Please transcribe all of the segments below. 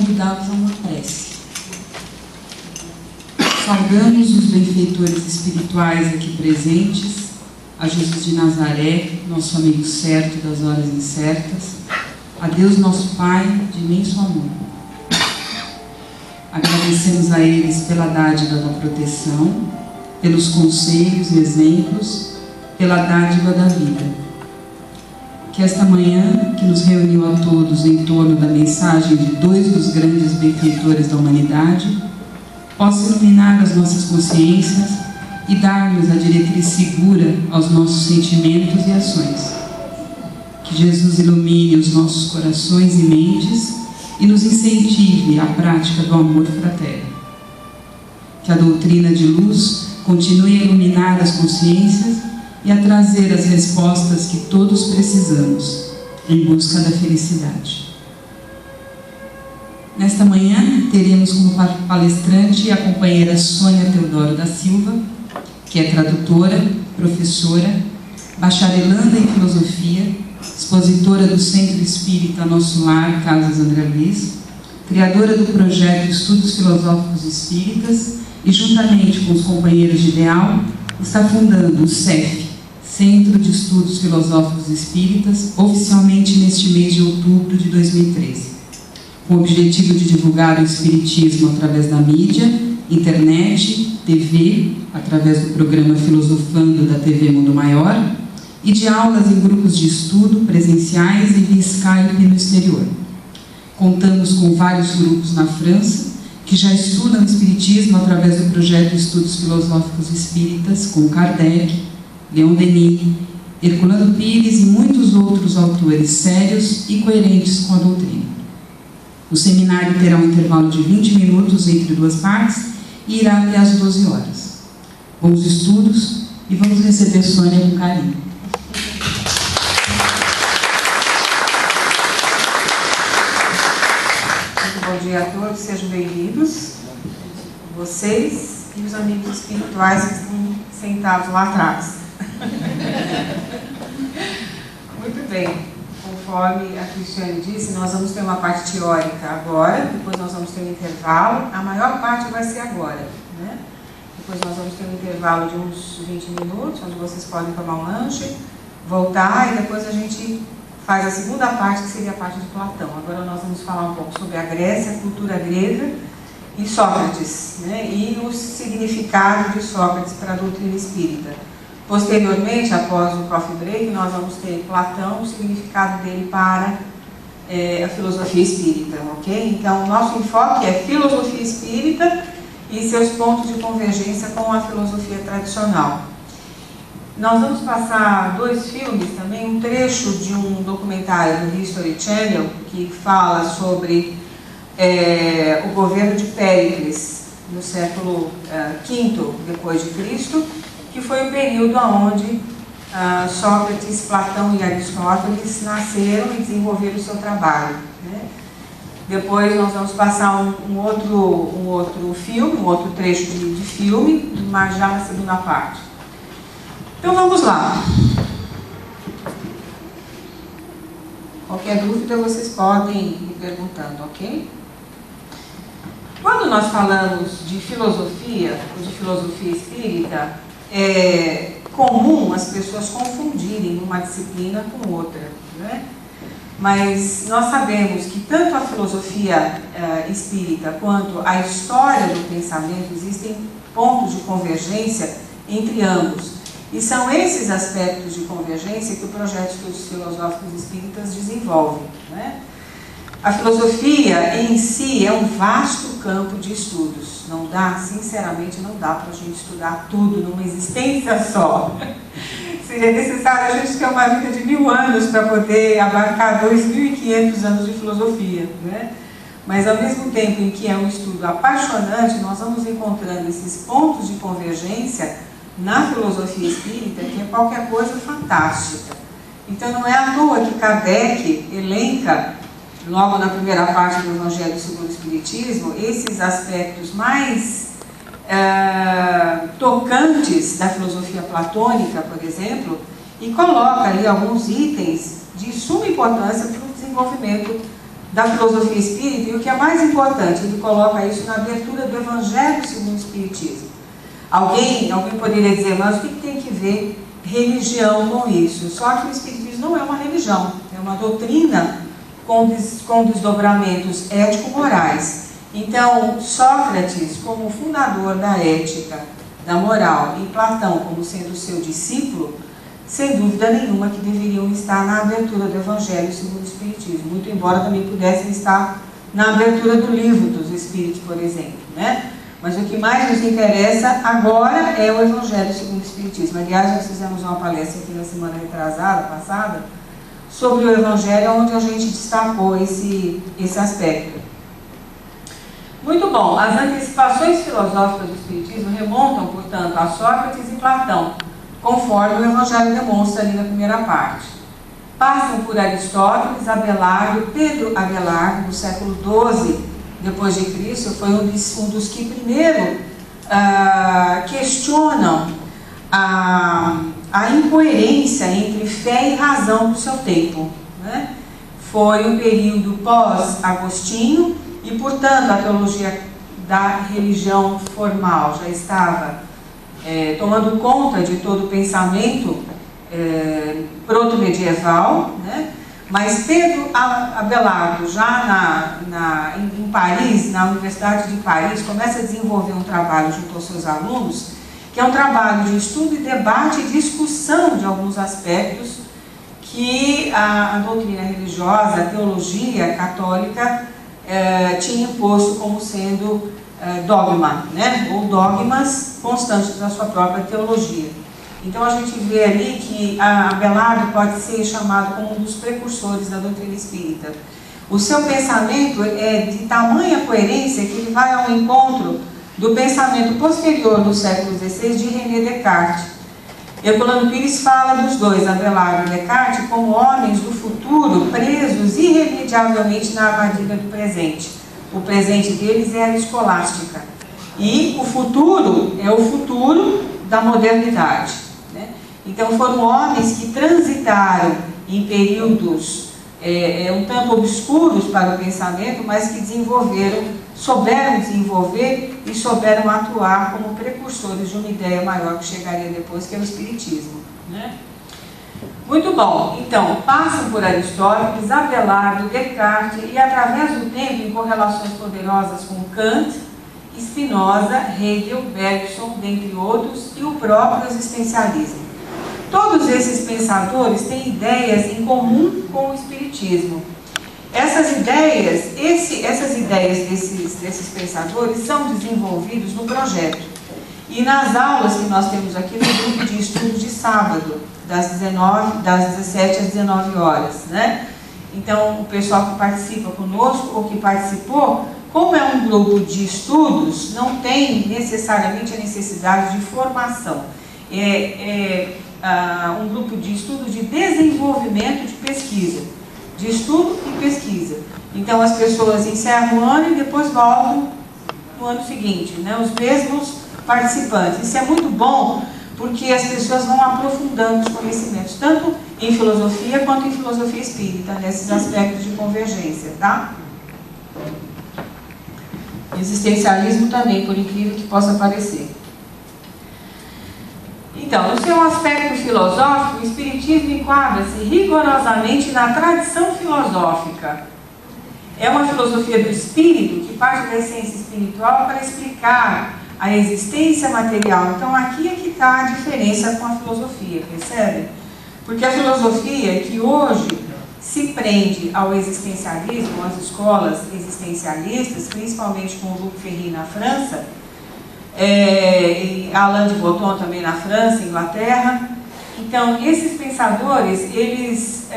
convidá-los a uma prece. Saudamos os benfeitores espirituais aqui presentes, a Jesus de Nazaré, nosso amigo certo das horas incertas, a Deus nosso Pai de imenso amor. Agradecemos a eles pela dádiva da proteção, pelos conselhos e exemplos, pela dádiva da vida. Que esta manhã, que nos reuniu a todos em torno da mensagem de dois dos grandes benfeitores da humanidade, possa iluminar as nossas consciências e dar-nos a diretriz segura aos nossos sentimentos e ações. Que Jesus ilumine os nossos corações e mentes e nos incentive à prática do amor fraterno. Que a doutrina de luz continue a iluminar as consciências e a trazer as respostas que todos precisamos em busca da felicidade. Nesta manhã, teremos como palestrante a companheira Sônia Teodoro da Silva, que é tradutora, professora, bacharelanda em filosofia, expositora do Centro Espírita Nosso Lar, Casas André Luiz, criadora do projeto Estudos Filosóficos Espíritas e, juntamente com os companheiros de ideal, está fundando o CEF, Centro de Estudos Filosóficos Espíritas, oficialmente neste mês de outubro de 2013, com o objetivo de divulgar o Espiritismo através da mídia, internet, TV, através do programa Filosofando da TV Mundo Maior, e de aulas em grupos de estudo presenciais e via Skype no exterior. Contamos com vários grupos na França que já estudam o Espiritismo através do projeto Estudos Filosóficos Espíritas, com Kardec, Leon Denis, Herculano Pires e muitos outros autores sérios e coerentes com a doutrina. O seminário terá um intervalo de 20 minutos entre duas partes e irá até às 12 horas. Bons estudos e vamos receber Sônia com carinho. Bom dia a todos, sejam bem-vindos, vocês e os amigos espirituais que estão sentados lá atrás. Muito bem, conforme a Cristiane disse, nós vamos ter uma parte teórica agora, depois nós vamos ter um intervalo, a maior parte vai ser agora, né? Depois nós vamos ter um intervalo de uns 20 minutos, onde vocês podem tomar um lanche, voltar e depois a gente faz a segunda parte, que seria a parte de Platão. Agora nós vamos falar um pouco sobre a Grécia, a cultura grega e Sócrates, né? E o significado de Sócrates para a doutrina espírita. Posteriormente, após o coffee break, nós vamos ter Platão, o significado dele para a filosofia espírita, ok? Então, o nosso enfoque é filosofia espírita e seus pontos de convergência com a filosofia tradicional. Nós vamos passar dois filmes também, um trecho de um documentário do History Channel que fala sobre o governo de Péricles no século V depois de Cristo, que foi o período onde Sócrates, Platão e Aristóteles nasceram e desenvolveram o seu trabalho, né? Depois nós vamos passar um outro filme, um outro trecho de filme, mas já na segunda parte. Então vamos lá. Qualquer dúvida vocês podem ir perguntando, ok? Quando nós falamos de filosofia, ou de filosofia espírita, é comum as pessoas confundirem uma disciplina com outra, né? Mas nós sabemos que tanto a filosofia espírita quanto a história do pensamento existem pontos de convergência entre ambos. E são esses aspectos de convergência que o projeto de Estudos Filosóficos Espíritas desenvolve, né? A filosofia em si é um vasto campo de estudos. Não dá, sinceramente, não dá para a gente estudar tudo numa existência só. Seria necessário a gente ter uma vida de 1000 anos para poder abarcar 2500 anos de filosofia, né? Mas ao mesmo tempo em que é um estudo apaixonante, nós vamos encontrando esses pontos de convergência na filosofia espírita, que é qualquer coisa fantástica. Então não é à toa que Kardec elenca, logo na primeira parte do Evangelho segundo o Espiritismo, esses aspectos mais tocantes da filosofia platônica, por exemplo, e coloca ali alguns itens de suma importância para o desenvolvimento da filosofia espírita, e o que é mais importante, ele coloca isso na abertura do Evangelho segundo o Espiritismo. Alguém poderia dizer, mas o que tem que ver religião com isso? Só que o Espiritismo não é uma religião, é uma doutrina com desdobramentos ético-morais. Então, Sócrates, como fundador da ética, da moral, e Platão como sendo seu discípulo, sem dúvida nenhuma que deveriam estar na abertura do Evangelho segundo o Espiritismo, muito embora também pudessem estar na abertura do Livro dos Espíritos, por exemplo, né? Mas o que mais nos interessa agora é o Evangelho segundo o Espiritismo. Aliás, nós fizemos uma palestra aqui na semana passada, sobre o Evangelho, onde a gente destacou esse aspecto. Muito bom, as antecipações filosóficas do Espiritismo remontam, portanto, a Sócrates e Platão, conforme o Evangelho demonstra ali na primeira parte. Passam por Aristóteles, Abelardo, Pedro Abelardo, no século XII depois de Cristo, foi um dos que primeiro questionam a incoerência entre fé e razão do seu tempo, né? Foi um período pós-Agostinho e, portanto, a teologia da religião formal já estava tomando conta de todo o pensamento proto-medieval, né? Mas Pedro Abelardo, já em Paris, na Universidade de Paris, começa a desenvolver um trabalho junto aos seus alunos, que é um trabalho de estudo e debate e discussão de alguns aspectos que a doutrina religiosa, a teologia católica tinha imposto como sendo dogma, né? Ou dogmas constantes da sua própria teologia. Então a gente vê ali que Abelardo pode ser chamado como um dos precursores da doutrina espírita. O seu pensamento é de tamanha coerência que ele vai ao encontro do pensamento posterior do século XVI de René Descartes. Herculano Pires fala dos dois, Abelardo e Descartes, como homens do futuro presos irremediavelmente na armadilha do presente. O presente deles é a escolástica. E o futuro é o futuro da modernidade. Então foram homens que transitaram em períodos um tanto obscuros para o pensamento, mas que souberam desenvolver e souberam atuar como precursores de uma ideia maior que chegaria depois, que é o Espiritismo, né? Muito bom, então, passam por Aristóteles, Abelardo, Descartes e através do tempo em correlações poderosas com Kant, Spinoza, Hegel, Bergson, dentre outros, e o próprio existencialismo. Todos esses pensadores têm ideias em comum com o Espiritismo. Essas ideias desses pensadores são desenvolvidos no projeto. E nas aulas que nós temos aqui no grupo de estudos de sábado, das 17 às 19 horas, né? Então, o pessoal que participa conosco ou que participou, como é um grupo de estudos, não tem necessariamente a necessidade de formação. Um grupo de estudo de desenvolvimento de pesquisa, de estudo e pesquisa. Então as pessoas encerram o ano e depois voltam no ano seguinte, né? Os mesmos participantes. Isso é muito bom porque as pessoas vão aprofundando os conhecimentos, tanto em filosofia quanto em filosofia espírita, nesses aspectos de convergência, tá? Existencialismo também, por incrível que possa parecer. Então, no seu aspecto filosófico, o Espiritismo enquadra-se rigorosamente na tradição filosófica. É uma filosofia do espírito que parte da essência espiritual para explicar a existência material. Então, aqui é que está a diferença com a filosofia, percebe? Porque a filosofia que hoje se prende ao existencialismo, às escolas existencialistas, principalmente com o Luc Ferry na França, e Alain de Botton também na França, Inglaterra. Então, esses pensadores, eles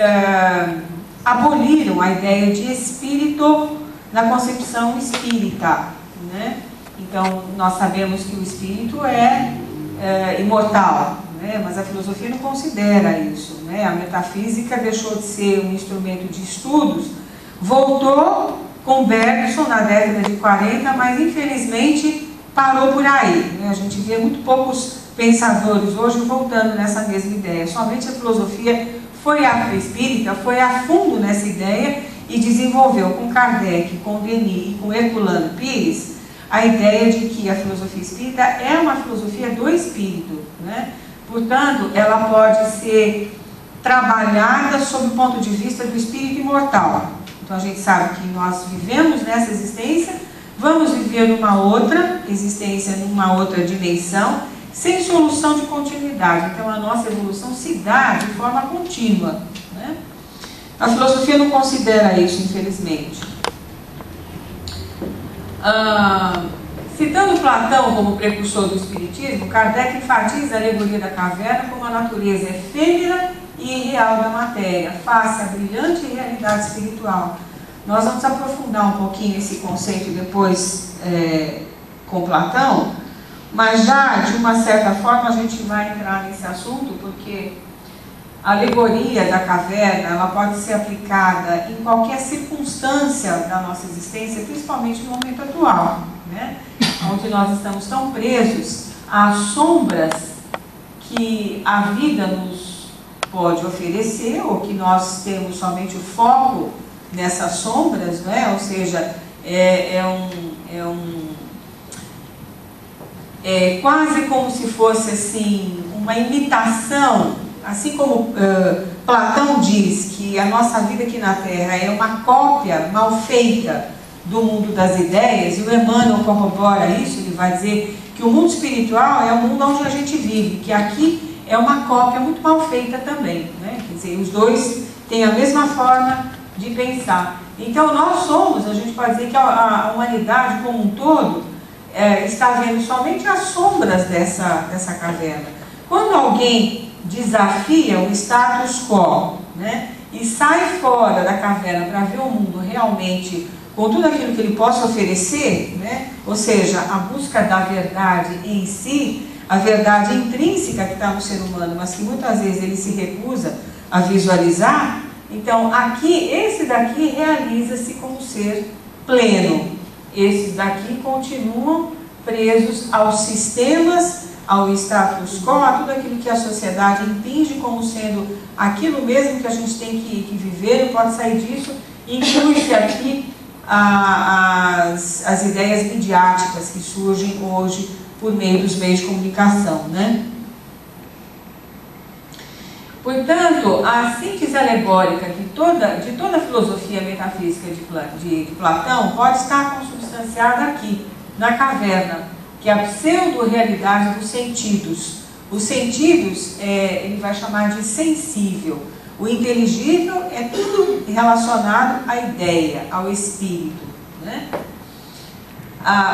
aboliram a ideia de espírito na concepção espírita, né? Então, nós sabemos que o espírito é imortal, né? Mas a filosofia não considera isso, né? A metafísica deixou de ser um instrumento de estudos, voltou com Bergson na década de 40, mas infelizmente parou por aí, né? A gente vê muito poucos pensadores hoje voltando nessa mesma ideia. Somente a filosofia espírita foi a fundo nessa ideia e desenvolveu com Kardec, com Denis e com Herculano Pires a ideia de que a filosofia espírita é uma filosofia do espírito, né? Portanto, ela pode ser trabalhada sob o ponto de vista do espírito imortal. Então a gente sabe que nós vivemos nessa existência, vamos viver numa outra existência, numa outra dimensão, sem solução de continuidade. Então a nossa evolução se dá de forma contínua, né? A filosofia não considera isso, infelizmente. Citando Platão como precursor do espiritismo, Kardec enfatiza a alegoria da caverna como a natureza efêmera e irreal da matéria, face à brilhante realidade espiritual. Nós vamos aprofundar um pouquinho esse conceito depois com Platão, mas já de uma certa forma a gente vai entrar nesse assunto, porque a alegoria da caverna ela pode ser aplicada em qualquer circunstância da nossa existência, principalmente no momento atual, né? Onde nós estamos tão presos às sombras que a vida nos pode oferecer, ou que nós temos somente o foco nessas sombras, não é? Ou seja, é quase como se fosse assim, uma imitação, assim como Platão diz que a nossa vida aqui na Terra é uma cópia mal feita do mundo das ideias, e o Emmanuel corrobora isso, ele vai dizer que o mundo espiritual é o mundo onde a gente vive, que aqui é uma cópia muito mal feita também, né? Quer dizer, os dois têm a mesma forma de pensar. Então nós somos, a gente pode dizer que a humanidade como um todo está vendo somente as sombras dessa caverna. Quando alguém desafia o status quo, né, e sai fora da caverna para ver o mundo realmente com tudo aquilo que ele possa oferecer, né, ou seja, a busca da verdade em si, a verdade intrínseca que está no ser humano, mas que muitas vezes ele se recusa a visualizar, então aqui, esse daqui realiza-se como ser pleno. Esses daqui continuam presos aos sistemas, ao status quo, a tudo aquilo que a sociedade entende como sendo aquilo mesmo que a gente tem que viver, não pode sair disso. Inclui-se aqui as ideias midiáticas que surgem hoje por meio dos meios de comunicação, né? Portanto, a síntese alegórica de toda a filosofia metafísica de Platão pode estar consubstanciada aqui, na caverna, que é a pseudo-realidade dos sentidos. Os sentidos, ele vai chamar de sensível. O inteligível é tudo relacionado à ideia, ao espírito, né?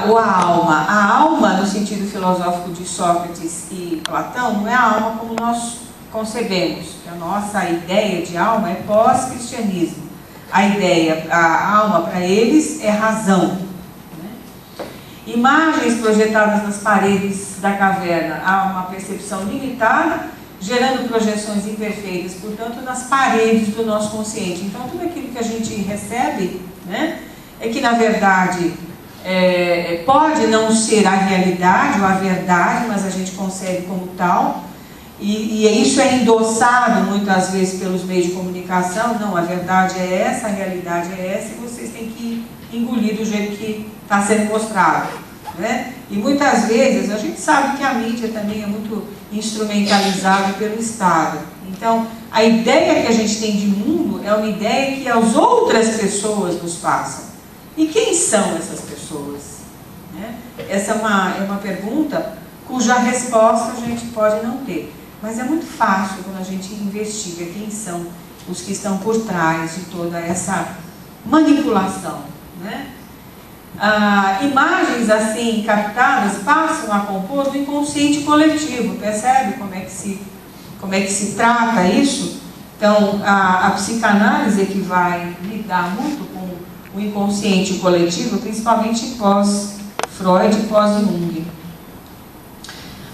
Ou à alma. A alma, no sentido filosófico de Sócrates e Platão, não é a alma como nós concebemos. A nossa ideia de alma é pós-cristianismo. A alma para eles é razão. Imagens projetadas nas paredes da caverna, há uma percepção limitada, gerando projeções imperfeitas, portanto, nas paredes do nosso consciente. Então, tudo aquilo que a gente recebe, né, é que, na verdade, pode não ser a realidade ou a verdade, mas a gente concebe como tal, e isso é endossado muitas vezes pelos meios de comunicação. Não, a verdade é essa, a realidade é essa, e vocês têm que engolir do jeito que está sendo mostrado, né? E muitas vezes a gente sabe que a mídia também é muito instrumentalizada pelo Estado. Então, a ideia que a gente tem de mundo é uma ideia que as outras pessoas nos passam. E quem são essas pessoas? Né? Essa é uma pergunta cuja resposta a gente pode não ter. Mas é muito fácil quando a gente investiga quem são os que estão por trás de toda essa manipulação, né? Imagens assim captadas passam a compor o inconsciente coletivo. Percebe como é que se trata isso? Então, a psicanálise é que vai lidar muito com o inconsciente coletivo, principalmente pós-Freud e pós-Jung.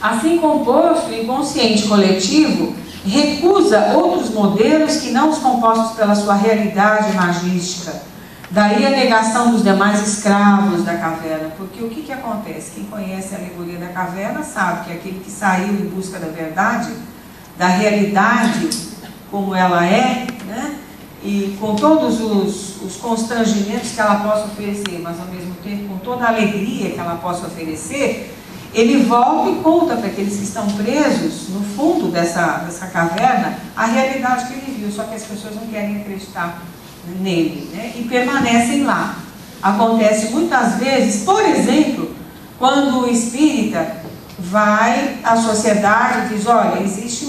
Assim composto, o inconsciente coletivo recusa outros modelos que não os compostos pela sua realidade magística. Daí a negação dos demais escravos da caverna, porque o que acontece? Quem conhece a alegoria da caverna sabe que aquele que saiu em busca da verdade, da realidade como ela é, né, e com todos os constrangimentos que ela possa oferecer, mas ao mesmo tempo com toda a alegria que ela possa oferecer, ele volta e conta para aqueles que estão presos no fundo dessa caverna a realidade que ele viu, só que as pessoas não querem acreditar nele, né? E permanecem lá. Acontece muitas vezes, por exemplo, quando o espírita vai à sociedade e diz, olha, existe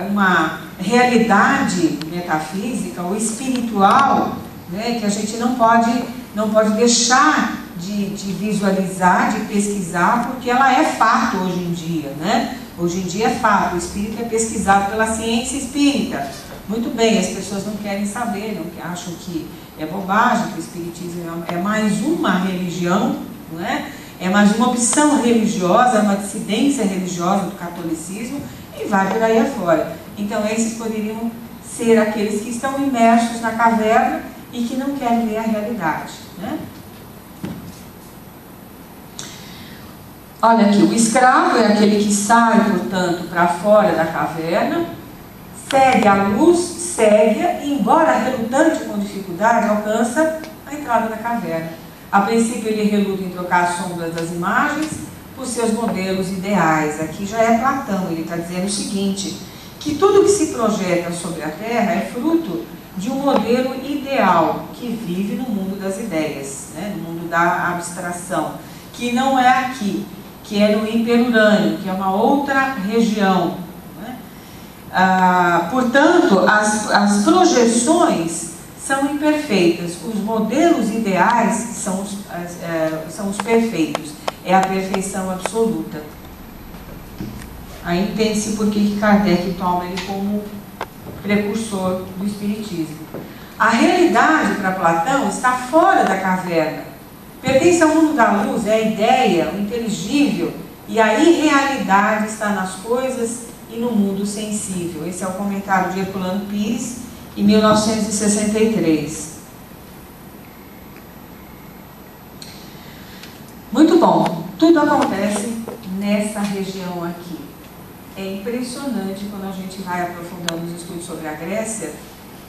uma realidade metafísica ou espiritual, né, que a gente não pode deixar de visualizar, de pesquisar, porque ela é fato hoje em dia, né? Hoje em dia é fato, o espírito é pesquisado pela ciência espírita. Muito bem, as pessoas não querem saber, não acham que é bobagem, que o espiritismo é mais uma religião, não é? É mais uma opção religiosa, uma dissidência religiosa do catolicismo, e vai por aí afora. Então esses poderiam ser aqueles que estão imersos na caverna e que não querem ver a realidade, né? Olha aqui, o escravo é aquele que sai, portanto, para fora da caverna, segue a luz, segue-a e, embora relutante com dificuldade, alcança a entrada da caverna. A princípio ele reluta em trocar as sombras das imagens por seus modelos ideais. Aqui já é Platão, ele está dizendo o seguinte, que tudo que se projeta sobre a Terra é fruto de um modelo ideal que vive no mundo das ideias, né? No mundo da abstração, que não é aqui, que é no hiperurânio, que é uma outra região, né? Portanto, as projeções são imperfeitas, os modelos ideais são os perfeitos, é a perfeição absoluta. Aí entende-se por que Kardec toma ele como precursor do espiritismo. A realidade para Platão está fora da caverna, pertence ao mundo da luz, é a ideia, o inteligível, e a irrealidade está nas coisas e no mundo sensível. Esse é o comentário de Herculano Pires, em 1963. Muito bom, tudo acontece nessa região aqui. É impressionante quando a gente vai aprofundando os estudos sobre a Grécia,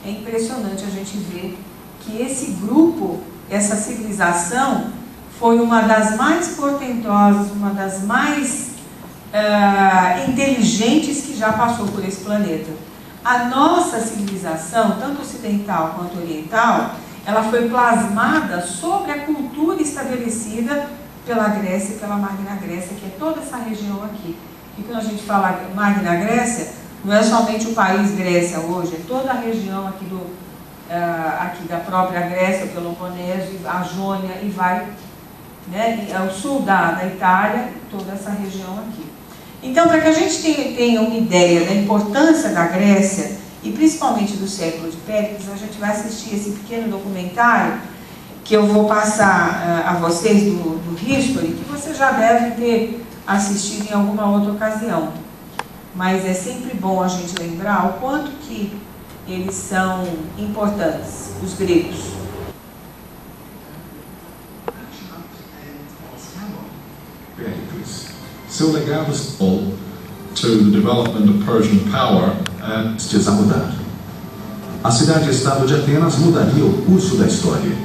é impressionante a gente ver que esse grupo, essa civilização, foi uma das mais portentosas, uma das mais inteligentes que já passou por esse planeta. A nossa civilização, tanto ocidental quanto oriental, ela foi plasmada sobre a cultura estabelecida pela Grécia e pela Magna Grécia, que é toda essa região aqui. E quando a gente fala Magna Grécia, não é somente o país Grécia hoje, é toda a região aqui, aqui da própria Grécia, o Peloponeso, a Jônia e vai, né, ao sul da Itália, toda essa região aqui. Então, para que a gente tenha uma ideia da importância da Grécia, e principalmente do século de Péricles, a gente vai assistir esse pequeno documentário que eu vou passar a vocês do History, que você já deve ter assistido em alguma outra ocasião. Mas é sempre bom a gente lembrar o quanto que eles são importantes, os gregos. Péricles. Seu legado to the development of Persian power prestes a mudar. A cidade-estado de Atenas mudaria o curso da história.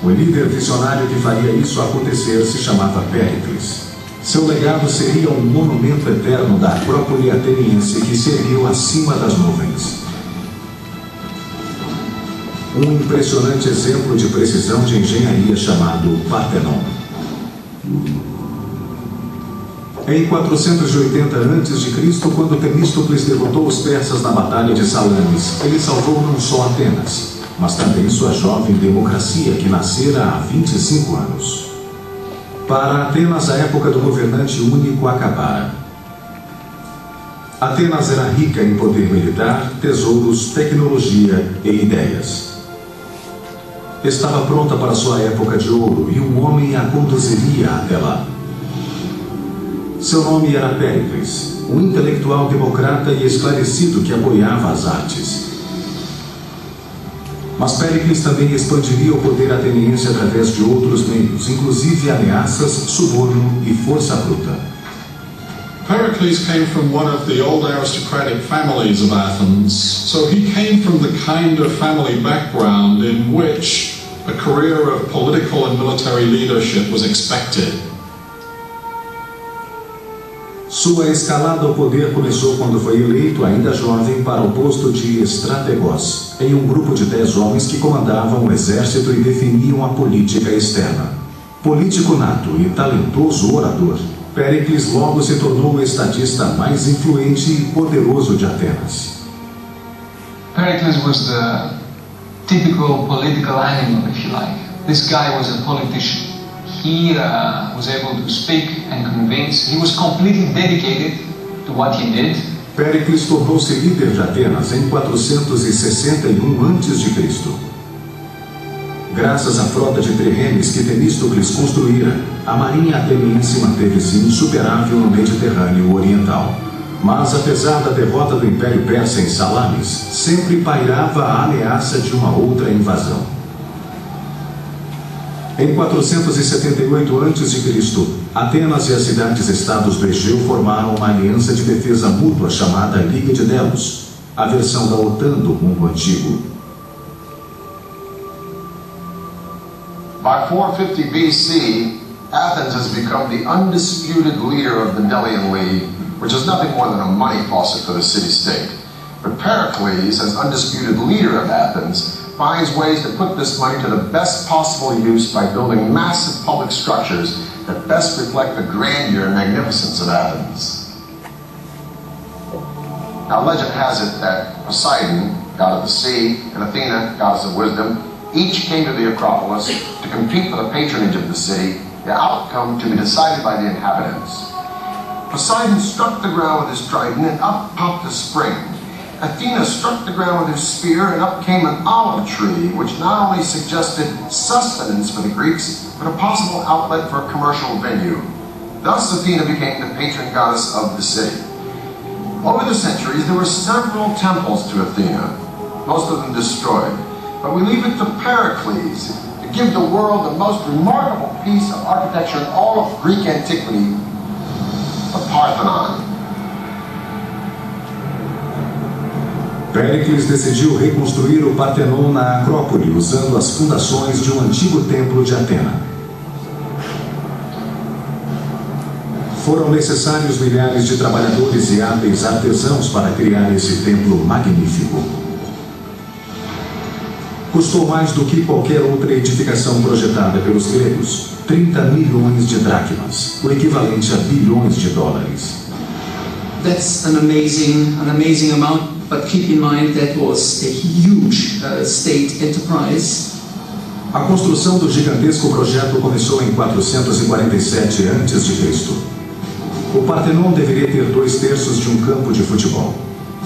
O líder visionário que faria isso acontecer se chamava Péricles. Seu legado seria um monumento eterno da Acrópole ateniense que se ergueu acima das nuvens. Um impressionante exemplo de precisão de engenharia chamado Partenon. Em 480 a.C., quando Temístocles derrotou os persas na Batalha de Salamis, ele salvou não só Atenas, mas também sua jovem democracia que nascera há 25 anos. Para Atenas, a época do governante único acabara. Atenas era rica em poder militar, tesouros, tecnologia e ideias. Estava pronta para sua época de ouro e um homem a conduziria até lá. Seu nome era Péricles, um intelectual democrata e esclarecido que apoiava as artes. Mas Péricles também expandiria o poder ateniense através de outros meios, inclusive ameaças, suborno e força bruta. Pericles came from one of the old aristocratic families of Athens, so he came from the kind of family background in which a career of political and military leadership was expected. Sua escalada ao poder começou quando foi eleito, ainda jovem, para o posto de estrategos, em um grupo de 10 homens que comandavam o exército e definiam a política externa. Político nato e talentoso orador, Péricles logo se tornou o estadista mais influente e poderoso de Atenas. Pericles was the typical political animal, if you like. This guy was a politician. He was able to speak and convince. He was completely dedicated to what he did. Péricles tornou-se líder de Atenas em 461 a.C. Graças à frota de triremes que Temístocles construíra, a marinha ateniense manteve-se insuperável no Mediterrâneo Oriental. Mas, apesar da derrota do Império Persa em Salamis, sempre pairava a ameaça de uma outra invasão. Em 478 a.C., Atenas e as cidades-estados do Egeu formaram uma aliança de defesa mútua chamada Liga de Delos, a versão da OTAN do mundo antigo. By 450 BC, Athens has become the undisputed leader of the Delian League, which is nothing more than a money faucet for the city-state. But Pericles, as undisputed leader of Athens, finds ways to put this money to the best possible use by building massive public structures that best reflect the grandeur and magnificence of Athens. Now, legend has it that Poseidon, god of the sea, and Athena, goddess of wisdom, each came to the Acropolis to compete for the patronage of the city, the outcome to be decided by the inhabitants. Poseidon struck the ground with his trident and up popped a spring. Athena struck the ground with her spear and up came an olive tree, which not only suggested sustenance for the Greeks, but a possible outlet for a commercial venue. Thus Athena became the patron goddess of the city. Over the centuries, there were several temples to Athena, most of them destroyed. But we leave it to Pericles to give the world the most remarkable piece of architecture in all of Greek antiquity, the Parthenon. Péricles decidiu reconstruir o Partenon na Acrópole, usando as fundações de um antigo templo de Atena. Foram necessários milhares de trabalhadores e hábeis artesãos para criar esse templo magnífico. Custou mais do que qualquer outra edificação projetada pelos gregos, 30 milhões de dracmas, o equivalente a bilhões de dólares. That's an amazing amount, but keep in mind that was a huge state enterprise. A construção do gigantesco projeto começou em 447 a.C. O Partenon deveria ter 2/3 de um campo de futebol.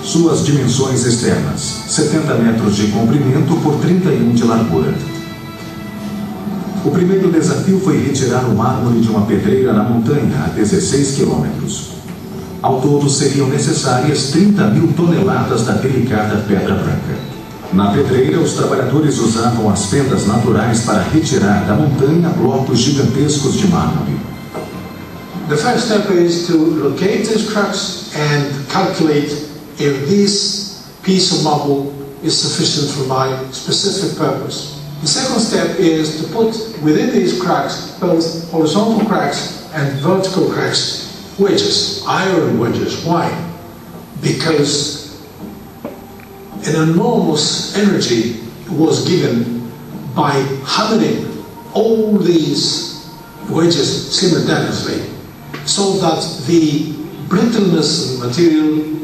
Suas dimensões externas, 70 metros de comprimento por 31 de largura. O primeiro desafio foi retirar o mármore de uma pedreira na montanha a 16 quilômetros. Ao todo seriam necessárias 30.000 toneladas da delicada pedra branca. Na pedreira, os trabalhadores usavam as fendas naturais para retirar da montanha blocos gigantescos de mármore. The first step is to locate these cracks and calculate if this piece of marble is sufficient for my specific purpose. The second step is to put within these cracks both horizontal cracks and vertical cracks, wedges, iron wedges. Why? Because an enormous energy was given by hammering all these wedges simultaneously, so that the brittleness of the material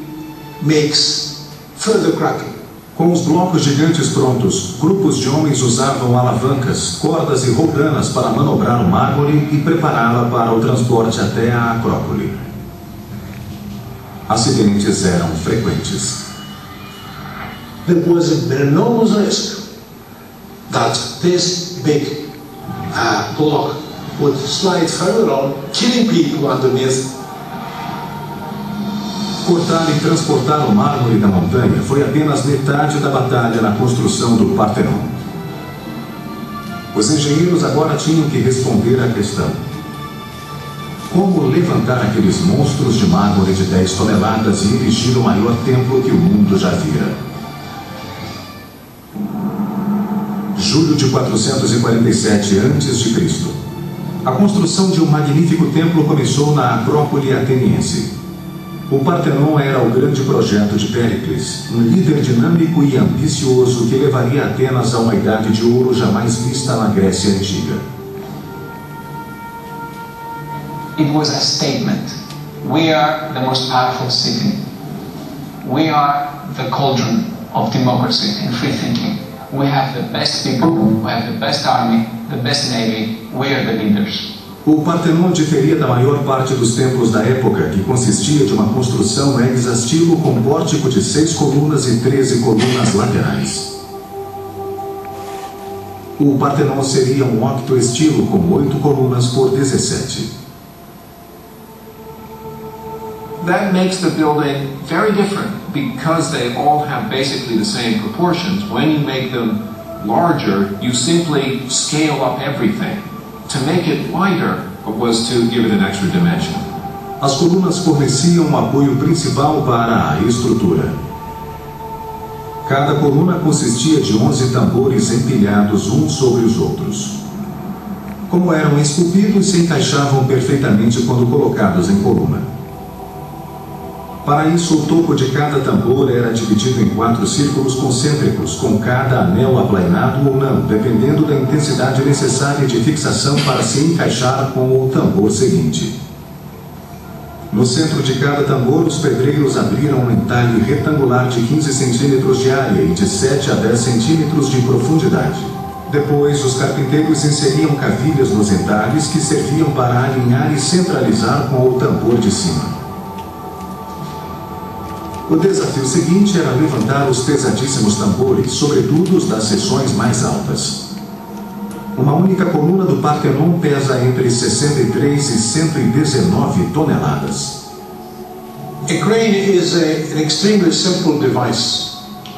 makes further cracking. Com os blocos gigantes prontos, grupos de homens usavam alavancas, cordas e roldanas para manobrar o mármore e prepará-la para o transporte até a Acrópole. Acidentes eram frequentes. There was an enormous risk that this big block would slide further on, killing people underneath. Cortar e transportar o mármore da montanha foi apenas metade da batalha na construção do Partenon. Os engenheiros agora tinham que responder à questão: Como levantar aqueles monstros de mármore de 10 toneladas e erigir o maior templo que o mundo já vira. Julho de 447 a.C. A construção de um magnífico templo começou na Acrópole ateniense. O Partenon era o grande projeto de Péricles, um líder dinâmico e ambicioso que levaria Atenas a uma idade de ouro jamais vista na Grécia Antiga. It was a statement. We are the most powerful city. We are the cauldron of democracy and free thinking. We have the best people, we have the best army, the best navy, we are the leaders. O Partenon diferia da maior parte dos templos da época, que consistia de uma construção hexastilo com pórtico de 6 colunas e 13 colunas laterais. O Partenon seria um octoestilo com 8 colunas por 17. That makes the building very different because they all have basically the same proportions. When you make them larger, you simply scale up everything. To make it lighter was to give it an extra dimension. As colunas forneciam um apoio principal para a estrutura. Cada coluna consistia de 11 tambores empilhados uns sobre os outros. Como eram esculpidos, se encaixavam perfeitamente quando colocados em coluna. Para isso, o topo de cada tambor era dividido em 4 círculos concêntricos, com cada anel aplainado ou não, dependendo da intensidade necessária de fixação para se encaixar com o tambor seguinte. No centro de cada tambor, os pedreiros abriram um entalhe retangular de 15 centímetros de área e de 7 a 10 centímetros de profundidade. Depois, os carpinteiros inseriam cavilhas nos entalhes que serviam para alinhar e centralizar com o tambor de cima. O desafio seguinte era levantar os pesadíssimos tambores, sobretudo os das seções mais altas. Uma única coluna do Partenon pesa entre 63 e 119 toneladas. A crane is an extremely simple device.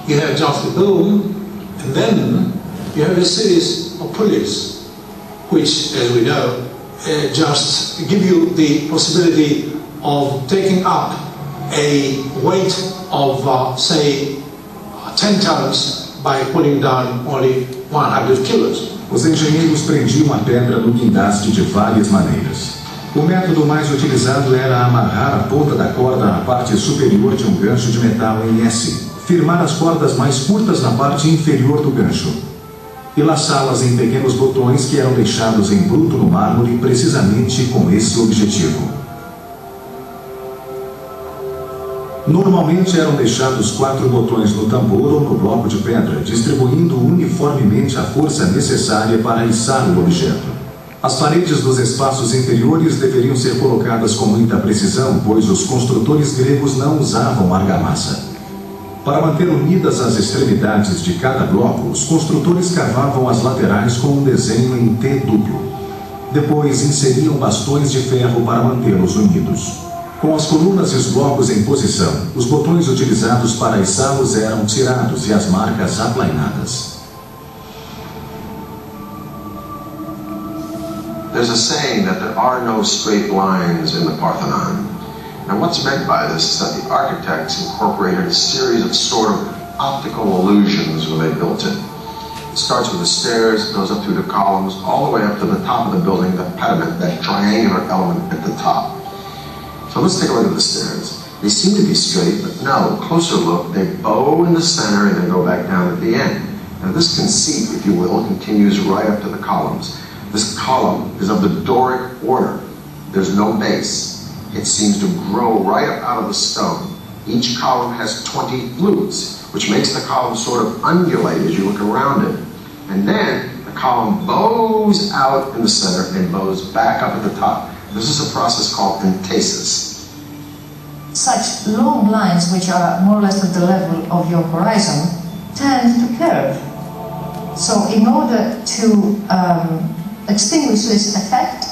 You have just the boom, and then you have a series of pulleys, which, as we know, just give you the possibility of taking up a weight of, say, 10 tons by putting down only 100 kilos. Os engenheiros prendiam a pedra no guindaste de várias maneiras. O método mais utilizado era amarrar a ponta da corda na parte superior de um gancho de metal em S, firmar as cordas mais curtas na parte inferior do gancho e laçá-las em pequenos botões que eram deixados em bruto no mármore precisamente com esse objetivo. Normalmente eram deixados 4 botões no tambor ou no bloco de pedra, distribuindo uniformemente a força necessária para içar o objeto. As paredes dos espaços interiores deveriam ser colocadas com muita precisão, pois os construtores gregos não usavam argamassa. Para manter unidas as extremidades de cada bloco, os construtores cavavam as laterais com um desenho em T duplo. Depois inseriam bastões de ferro para mantê-los unidos. Com as colunas e os blocos em posição, os botões utilizados para içá-los eram tirados e as marcas aplainadas. There's a saying that there are no straight lines in the Parthenon. Now what's meant by this is that the architects incorporated a series of sort of optical illusions when they built it. It starts with the stairs, goes up through the columns, all the way up to the top of the building, the pediment, that triangular element at the top. So let's take a look at the stairs. They seem to be straight, but no, closer look, they bow in the center and then go back down at the end. Now this conceit, if you will, continues right up to the columns. This column is of the Doric order. There's no base. It seems to grow right up out of the stone. Each column has 20 flutes, which makes the column sort of undulate as you look around it. And then the column bows out in the center and bows back up at the top. This is a process called entasis. Such long lines, which are more or less at the level of your horizon, tend to curve. So in order to extinguish this effect,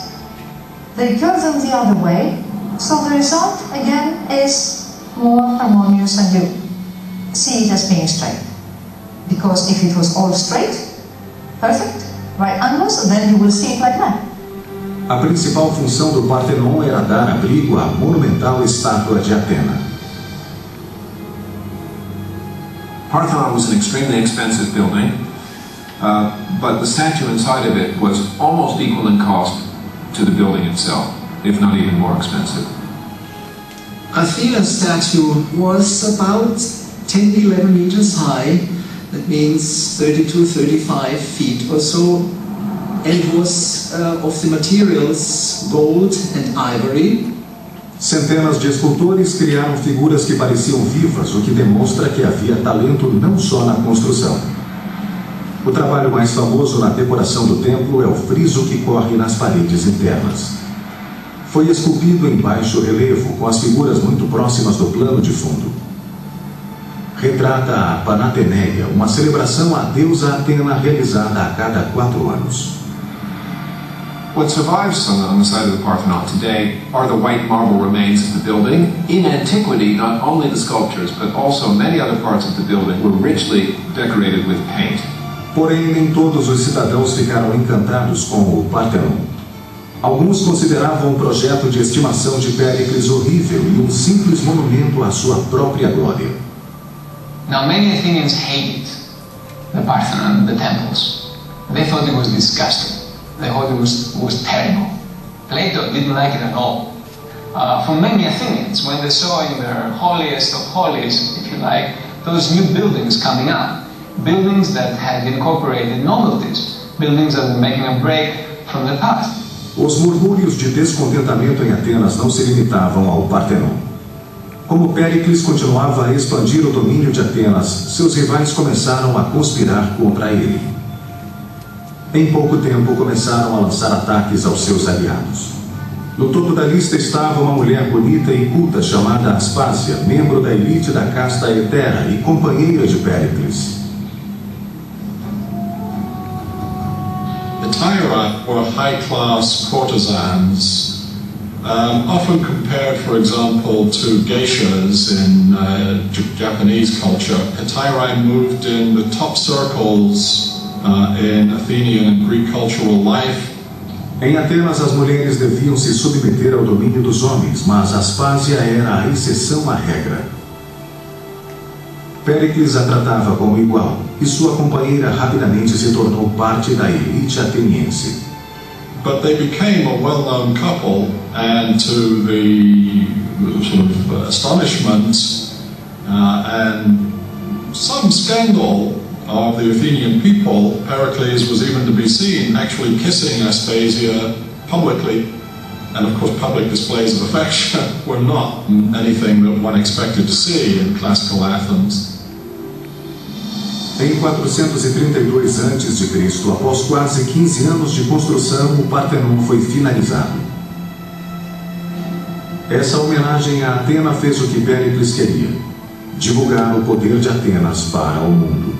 they curve them the other way. So the result, again, is more harmonious and you see it as being straight. Because if it was all straight, perfect, right angles, then you will see it like that. A principal função do Partenon era dar abrigo à monumental estátua de Atena. Parthenon was an extremely expensive building, but the statue inside of it was almost equal in cost to the building itself, if not even more expensive. Athena's statue was about 10 to 11 meters high. That means 32, 35 feet or so. And it was of the materials gold and ivory. Centenas de escultores criaram figuras que pareciam vivas, o que demonstra que havia talento não só na construção. O trabalho mais famoso na decoração do templo é o friso que corre nas paredes internas. Foi esculpido em baixo relevo, com as figuras muito próximas do plano de fundo. Retrata a Panatheneia, uma celebração à deusa Atena realizada a cada 4 anos. What survives on the side of the Parthenon today are the white marble remains of the building. In antiquity, not only the sculptures, but also many other parts of the building were richly decorated with paint. Porém, nem todos os cidadãos ficaram encantados com o Parthenon. Alguns consideravam um projeto de estimação de Péricles horrível e um simples monumento à sua própria glória. Now, many Athenians hated the Parthenon, the temples. They thought it was disgusting. They thought it was terrible. Plato didn't like it at all. For many Athenians, when they saw in their holiest of holies, if you like, those new buildings coming up, buildings that had incorporated novelties, buildings that were making a break from the past. Os murmúrios de descontentamento em Atenas não se limitavam ao Partenon. Como Péricles continuava a expandir o domínio de Atenas, seus rivais começaram a conspirar contra ele. Em pouco tempo começaram a lançar ataques aos seus aliados. No topo da lista estava uma mulher bonita e culta chamada Aspásia, membro da elite da casta Hetera e companheira de Péricles. Hetaira were high-class courtesans, often compared, for example, to geishas in Japanese culture. Hetairae moved in the top circles in Athenian and Greek cultural life. Em Atenas, as mulheres deviam se submeter ao domínio dos homens, mas Aspásia era a exceção à regra. Péricles a tratava como igual, e sua companheira rapidamente se tornou parte da elite ateniense. But they became a well-known couple, and to the sort of astonishment and some scandal of the Athenian people, Pericles was even to be seen actually kissing Aspasia publicly. And of course, public displays of affection were not anything that one expected to see in classical Athens. Em 432 a.C., após quase 15 anos de construção, o Partenon foi finalizado. Essa homenagem a Atena fez o que Péricles queria: divulgar o poder de Atenas para o mundo.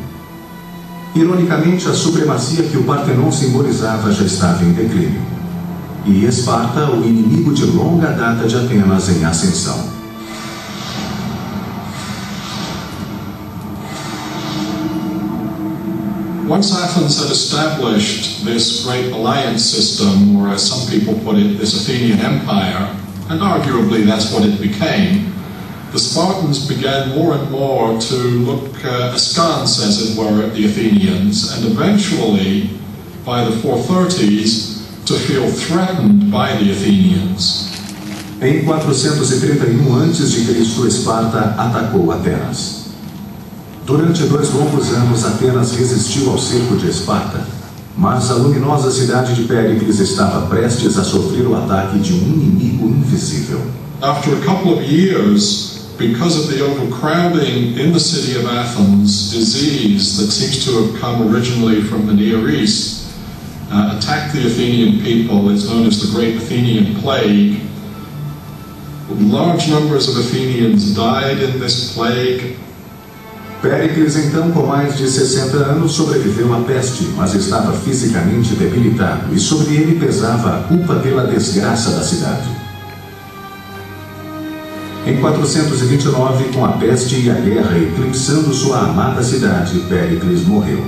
Ironicamente, a supremacia que o Partenon simbolizava já estava em declínio. E Esparta, o inimigo de longa data de Atenas, em ascensão. Once Athens had established this great alliance system, or as some people put it, this Athenian empire, and arguably that's what it became, the Spartans began more and more to look askance, as it were, at the Athenians, and eventually, by the 430s, to feel threatened by the Athenians. Em 431 a.C., Esparta atacou Atenas. Durante 2 longos anos, Atenas resistiu ao cerco de Esparta, mas a luminosa cidade de Péricles estava prestes a sofrer o ataque de um inimigo invisível. After a couple of years, because of the overcrowding in the city of Athens, disease that seems to have come originally from the Near East attacked the Athenian people. It's known as the Great Athenian Plague. Large numbers of Athenians died in this plague. Péricles, então, com mais de 60 anos, sobreviveu à peste, mas estava fisicamente debilitado e sobre ele pesava a culpa pela desgraça da cidade. Em 429, com a peste e a guerra eclipsando sua amada cidade, Péricles morreu.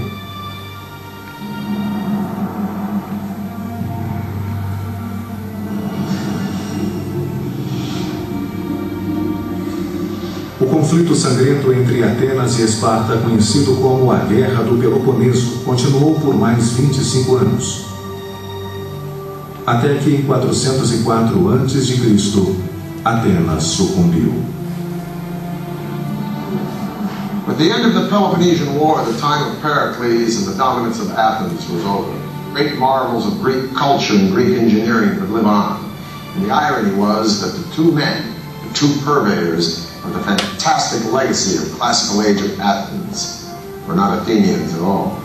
conflito sangrento entre Atenas e Esparta, conhecido como a Guerra do Peloponeso, continuou por mais 25 anos. Até que em 404 a.C., Atenas sucumbiu. With the end of the Peloponnesian War, the time of Pericles and the dominance of Athens was over. Great marvels of Greek culture and Greek engineering could live on. And the irony was that the two men, the two purveyors of the fantastic legacy of classical age of Athens, were not Athenians at all.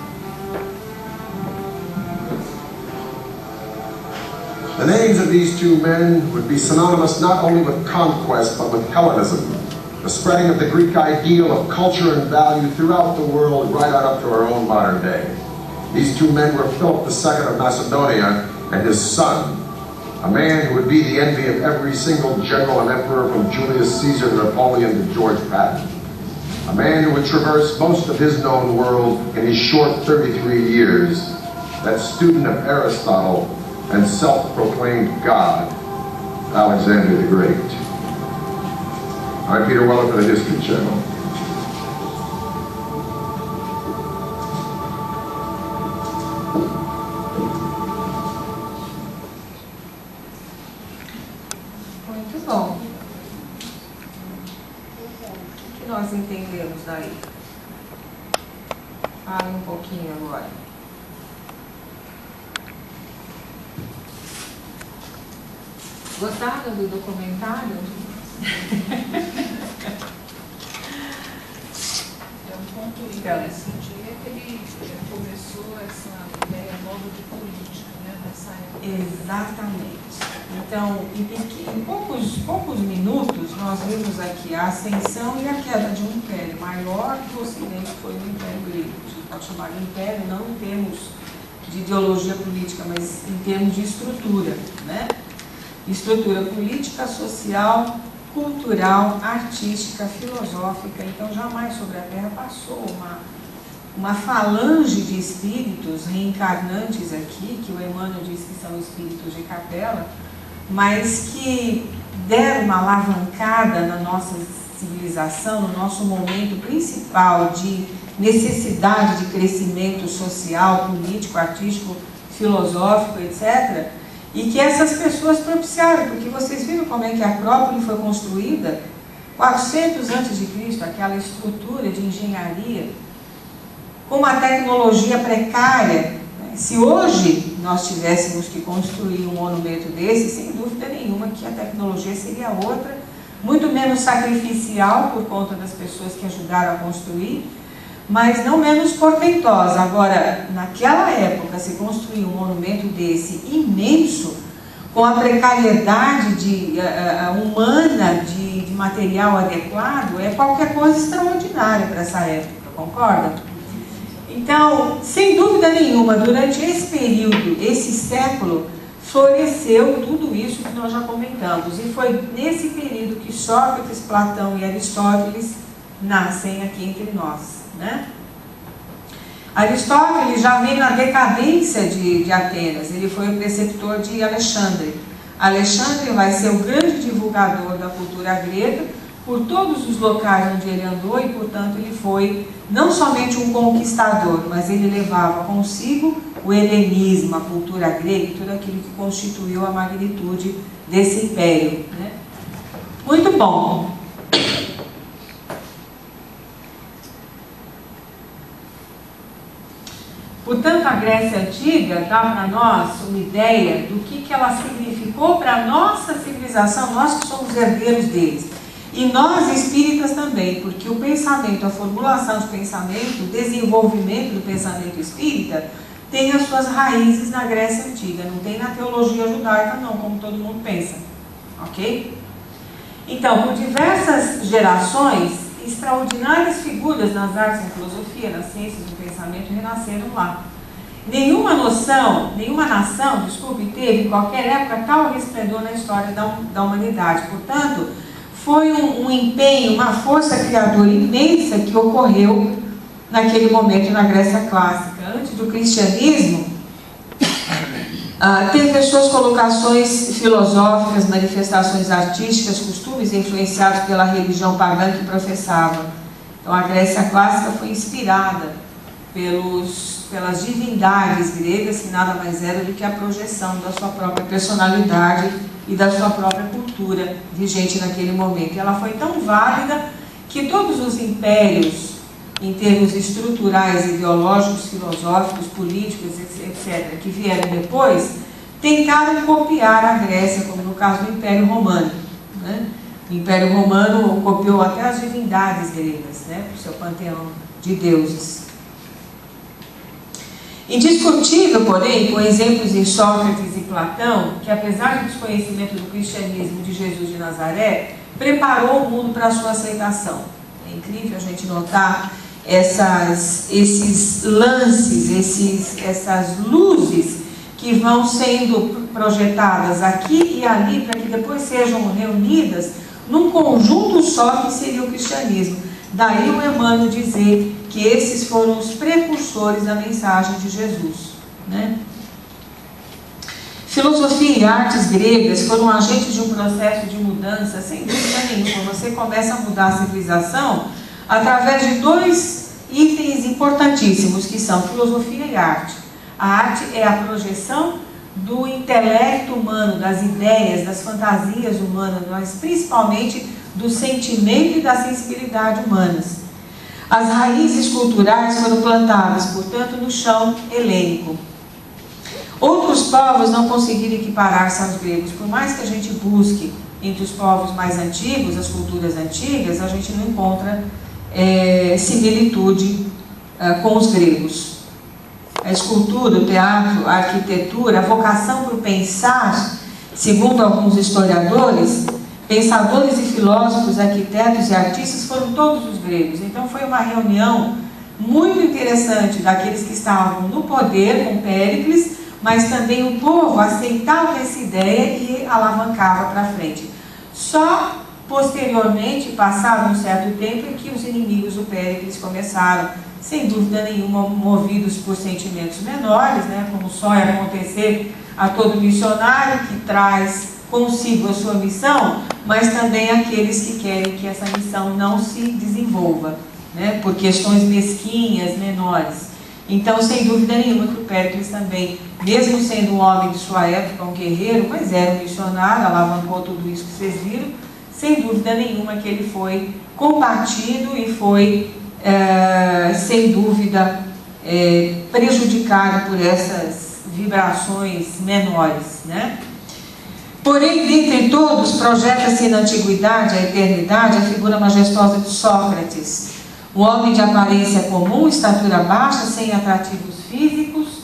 The names of these two men would be synonymous not only with conquest, but with Hellenism, the spreading of the Greek ideal of culture and value throughout the world, right on up to our own modern day. These two men were Philip II of Macedonia and his son, a man who would be the envy of every single general and emperor from Julius Caesar to Napoleon to George Patton. A man who would traverse most of his known world in his short 33 years, that student of Aristotle and self-proclaimed God, Alexander the Great. I'm Peter Weller for the History Channel. Muito bom. O que nós entendemos daí? Fale um pouquinho agora. Gostaram do documentário? Um ponto interessante é que ele começou essa ideia nova de política, né, nessa época. Exatamente. Então, em poucos minutos, nós vimos aqui a ascensão e a queda de um império maior que o Ocidente foi no Império Grego. A gente pode chamar de império não em termos de ideologia política, mas em termos de estrutura, né? Estrutura política, social, cultural, artística, filosófica. Então, jamais sobre a Terra passou uma falange de espíritos reencarnantes aqui, que o Emmanuel diz que são espíritos de capela, mas que deram uma alavancada na nossa civilização, no nosso momento principal de necessidade de crescimento social, político, artístico, filosófico, etc., e que essas pessoas propiciaram, porque vocês viram como é que a Acrópole foi construída? 400 a.C., aquela estrutura de engenharia, com uma tecnologia precária. Se hoje nós tivéssemos que construir um monumento desse, sem dúvida nenhuma que a tecnologia seria outra, muito menos sacrificial por conta das pessoas que ajudaram a construir, mas não menos portentosa. Agora, naquela época, se construir um monumento desse imenso, com a precariedade humana de material adequado, é qualquer coisa extraordinária para essa época, concorda? Então, sem dúvida nenhuma, durante esse período, esse século, floresceu tudo isso que nós já comentamos. E foi nesse período que Sócrates, Platão e Aristóteles nascem aqui entre nós, né? Aristóteles já vem na decadência de Atenas. Ele foi o preceptor de Alexandre. Alexandre vai ser o grande divulgador da cultura grega por todos os locais onde ele andou e, portanto, ele foi não somente um conquistador, mas ele levava consigo o helenismo, a cultura grega e tudo aquilo que constituiu a magnitude desse império, né? Muito bom. Portanto, a Grécia Antiga dá para nós uma ideia do que ela significou para a nossa civilização, nós que somos herdeiros deles. E nós espíritas também, porque o pensamento, a formulação de pensamento, o desenvolvimento do pensamento espírita tem as suas raízes na Grécia Antiga, não tem na teologia judaica não, como todo mundo pensa, ok? Então, por diversas gerações, extraordinárias figuras nas artes, na filosofia, nas ciências do pensamento renasceram lá. Nenhuma nação, teve em qualquer época tal resplendor na história da humanidade. Portanto, foi um empenho, uma força criadora imensa que ocorreu naquele momento na Grécia clássica. Antes do cristianismo, Teve as suas colocações filosóficas, manifestações artísticas, costumes influenciados pela religião pagã que professava. Então a Grécia clássica foi inspirada pelas divindades gregas, que nada mais era do que a projeção da sua própria personalidade e da sua própria cultura vigente naquele momento. E ela foi tão válida que todos os impérios, em termos estruturais, ideológicos, filosóficos, políticos, etc., que vieram depois, tentaram copiar a Grécia, como no caso do Império Romano, né? O Império Romano copiou até as divindades gregas, né, para o seu panteão de deuses. Indiscutível, porém, com exemplos em Sócrates e Platão, que apesar do desconhecimento do cristianismo de Jesus de Nazaré, preparou o mundo para a sua aceitação. É incrível a gente notar esses lances, essas luzes que vão sendo projetadas aqui e ali para que depois sejam reunidas num conjunto só que seria o cristianismo. Daí o Emmanuel dizer que esses foram os precursores da mensagem de Jesus, né? Filosofia e artes gregas foram agentes de um processo de mudança, sem dúvida nenhuma. Você começa a mudar a civilização através de dois itens importantíssimos, que são filosofia e arte. A arte é a projeção do intelecto humano, das ideias, das fantasias humanas, mas principalmente do sentimento e da sensibilidade humanas. As raízes culturais foram plantadas, portanto, no chão helênico. Outros povos não conseguiram equiparar-se aos gregos. Por mais que a gente busque entre os povos mais antigos, as culturas antigas, a gente não encontra similitude com os gregos. A escultura, o teatro, a arquitetura, a vocação por pensar, segundo alguns historiadores, pensadores e filósofos, arquitetos e artistas foram todos os gregos. Então foi uma reunião muito interessante daqueles que estavam no poder com Péricles, mas também o povo aceitava essa ideia e alavancava para frente. Só posteriormente, passado um certo tempo, é que os inimigos do Péricles começaram, sem dúvida nenhuma, movidos por sentimentos menores, né, como só é acontecer a todo missionário que traz consigo a sua missão, mas também aqueles que querem que essa missão não se desenvolva, né, por questões mesquinhas, menores. Então, sem dúvida nenhuma que o Péricles também, mesmo sendo um homem de sua época, um guerreiro, mas era um missionário, alavancou tudo isso que vocês viram, sem dúvida nenhuma que ele foi combatido e foi, sem dúvida, prejudicado por essas vibrações menores, né? Porém, dentre todos, projeta-se na antiguidade, a eternidade, a figura majestosa de Sócrates, um homem de aparência comum, estatura baixa, sem atrativos físicos,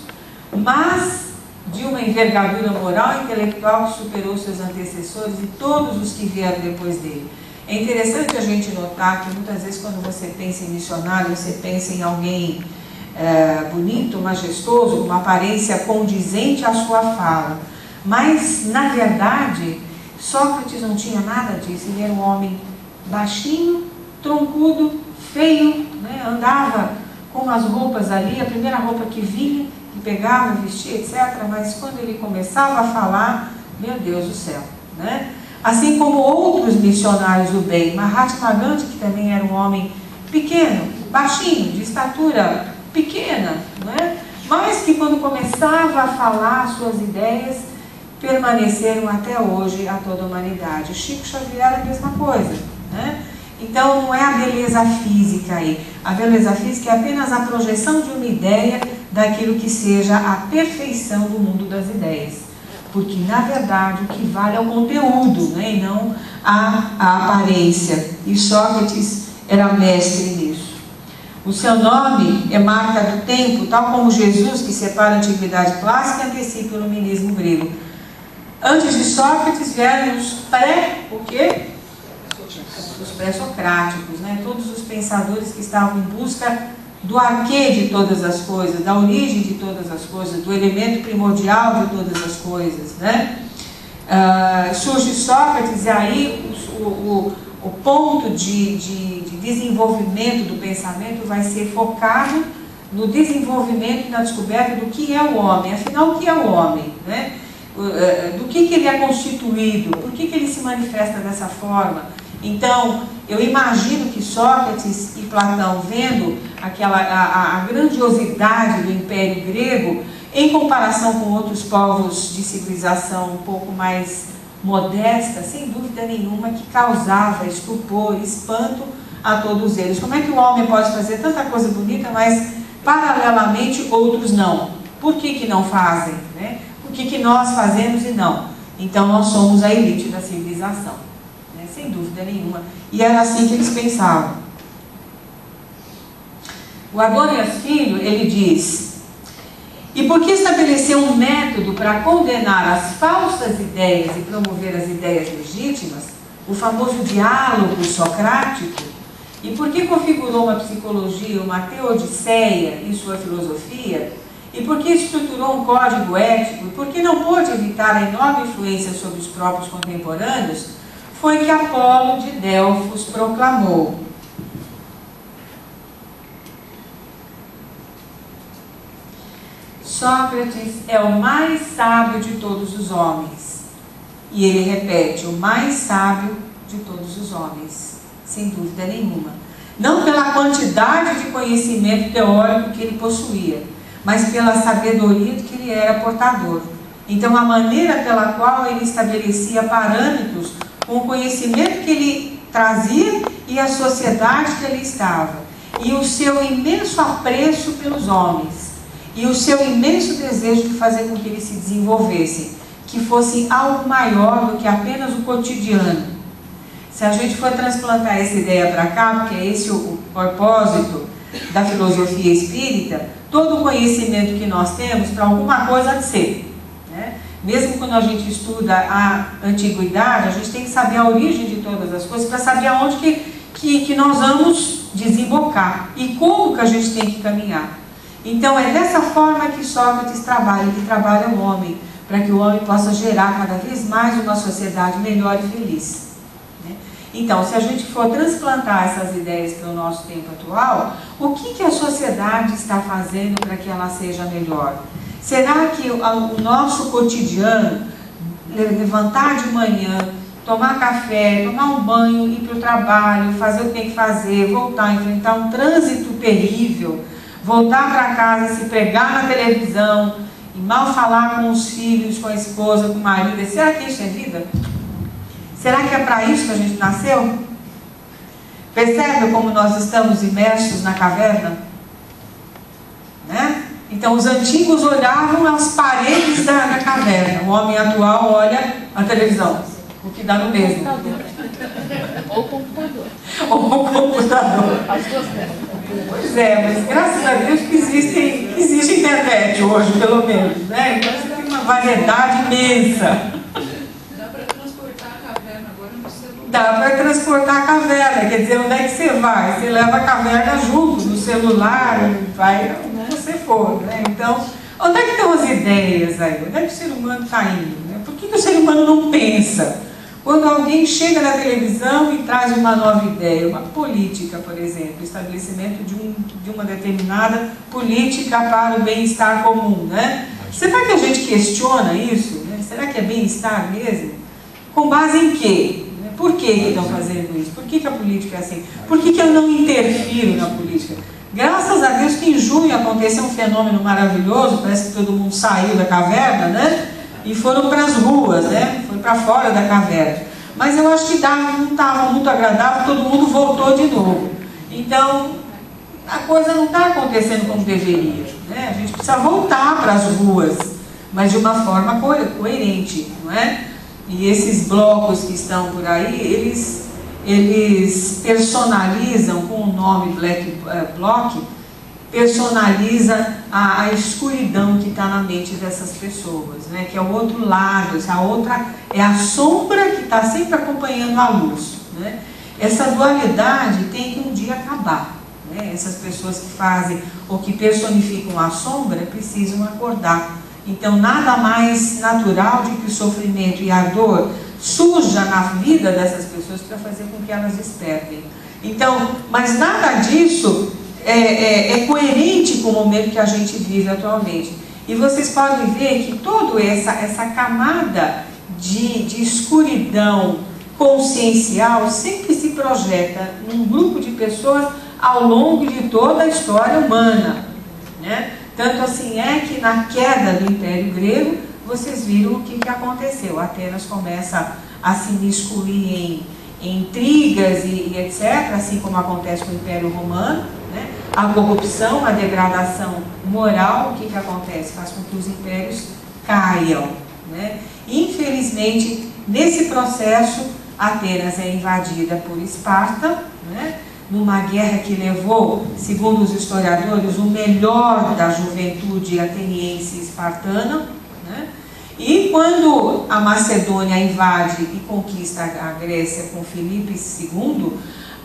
mas de uma envergadura moral e intelectual que superou seus antecessores e todos os que vieram depois dele. É interessante a gente notar que muitas vezes quando você pensa em missionário, você pensa em alguém bonito, majestoso, com uma aparência condizente à sua fala. Mas, na verdade, Sócrates não tinha nada disso. Ele era um homem baixinho, troncudo, feio, né? Andava com umas roupas ali, a primeira roupa que vinha, que pegava, vestia, etc. Mas quando ele começava a falar, meu Deus do céu, né? Assim como outros missionários do bem, Mahatma Gandhi, que também era um homem pequeno, baixinho, de estatura pequena, né? Mas que quando começava a falar suas ideias, permaneceram até hoje a toda a humanidade. Chico Xavier era a mesma coisa, né? Então não é a beleza física aí. A beleza física é apenas a projeção de uma ideia daquilo que seja a perfeição do mundo das ideias. Porque, na verdade, o que vale é o conteúdo, né? E não a aparência. E Sócrates era mestre nisso. O seu nome é marca do tempo, tal como Jesus, que separa a antiguidade clássica e antecipa o iluminismo grego. Antes de Sócrates vieram os o quê? Os pré-socráticos, né? Todos os pensadores que estavam em busca do arquê de todas as coisas, da origem de todas as coisas, do elemento primordial de todas as coisas, né? Surge Sócrates e aí o ponto de desenvolvimento do pensamento vai ser focado no desenvolvimento e na descoberta do que é o homem. Afinal, o que é o homem, né? Do que ele é constituído, por que ele se manifesta dessa forma. Então, eu imagino que Sócrates e Platão, vendo a grandiosidade do Império Grego, em comparação com outros povos de civilização um pouco mais modesta, sem dúvida nenhuma, que causava estupor, espanto a todos eles. Como é que o homem pode fazer tanta coisa bonita, mas paralelamente outros não? Por que não fazem, né? Por que nós fazemos e não? Então nós somos a elite da civilização, né? Sem dúvida nenhuma. E era assim que eles pensavam. O Adonias Filho, ele diz: e porque estabeleceu um método para condenar as falsas ideias e promover as ideias legítimas, o famoso diálogo socrático, e porque configurou uma psicologia, uma teodiceia em sua filosofia, e porque estruturou um código ético, e porque não pôde evitar a enorme influência sobre os próprios contemporâneos, foi que Apolo de Delfos proclamou: Sócrates é o mais sábio de todos os homens. E ele repete: o mais sábio de todos os homens, sem dúvida nenhuma. Não pela quantidade de conhecimento teórico que ele possuía, mas pela sabedoria de que ele era portador. Então, a maneira pela qual ele estabelecia parâmetros com o conhecimento que ele trazia e a sociedade que ele estava, e o seu imenso apreço pelos homens, e o seu imenso desejo de fazer com que eles se desenvolvessem, que fosse algo maior do que apenas o cotidiano. Se a gente for transplantar essa ideia para cá, porque é esse o propósito da filosofia espírita, todo o conhecimento que nós temos, para alguma coisa há de ser, né? Mesmo quando a gente estuda a antiguidade, a gente tem que saber a origem de todas as coisas, para saber aonde que nós vamos desembocar, e como que a gente tem que caminhar. Então é dessa forma que Sócrates trabalha, que trabalha o homem, para que o homem possa gerar cada vez mais uma sociedade melhor e feliz, né? Então, se a gente for transplantar essas ideias para o nosso tempo atual, o que a sociedade está fazendo para que ela seja melhor? Será que o nosso cotidiano, levantar de manhã, tomar café, tomar um banho, ir para o trabalho, fazer o que tem que fazer, voltar, enfrentar um trânsito terrível, voltar para casa, se pregar na televisão e mal falar com os filhos, com a esposa, com o marido, será que isso é vida? Será que é para isso que a gente nasceu? Percebe como nós estamos imersos na caverna? Né? Então os antigos olhavam as paredes da caverna, o homem atual olha a televisão, o que dá no mesmo. Ou computador. Ou computador. As duas coisas. Pois é, mas graças a Deus que existe internet hoje, pelo menos, né? Então você tem uma variedade imensa. Dá para transportar a caverna agora no celular. Dá para transportar a caverna, quer dizer, onde é que você vai? Você leva a caverna junto, no celular, vai onde você for, né? Então, onde é que estão as ideias aí? Onde é que o ser humano está indo, né? Por que o ser humano não pensa? Quando alguém chega na televisão e traz uma nova ideia, uma política, por exemplo, estabelecimento de uma determinada política para o bem-estar comum, né? Será que a gente questiona isso, né? Será que é bem-estar mesmo? Com base em quê? Por que estão fazendo isso? Por que a política é assim? Por que eu não interfiro na política? Graças a Deus que em junho aconteceu um fenômeno maravilhoso, parece que todo mundo saiu da caverna, né? E foram para as ruas, né? Foi para fora da caverna. Mas eu acho que não estava muito agradável, todo mundo voltou de novo. Então, a coisa não está acontecendo como deveria, né? A gente precisa voltar para as ruas, mas de uma forma coerente, não é? E esses blocos que estão por aí, eles personalizam com o nome Black Bloc, personaliza a escuridão que está na mente dessas pessoas, né? Que é o outro lado, é a sombra que está sempre acompanhando a luz, né? Essa dualidade tem que um dia acabar, né? Essas pessoas que fazem ou que personificam a sombra precisam acordar. Então nada mais natural de que o sofrimento e a dor surja na vida dessas pessoas para fazer com que elas despertem. Então, mas nada disso é coerente com o momento que a gente vive atualmente. E vocês podem ver que toda essa camada de escuridão consciencial sempre se projeta num grupo de pessoas ao longo de toda a história humana, né? Tanto assim é que na queda do Império Grego, vocês viram o que aconteceu. Atenas começa a se imiscuir em intrigas e etc., assim como acontece com o Império Romano, né? A corrupção, a degradação moral, o que acontece? Faz com que os impérios caiam, né? Infelizmente, nesse processo, Atenas é invadida por Esparta, né? Numa guerra que levou, segundo os historiadores, o melhor da juventude ateniense e espartana, né? E quando a Macedônia invade e conquista a Grécia com Filipe II,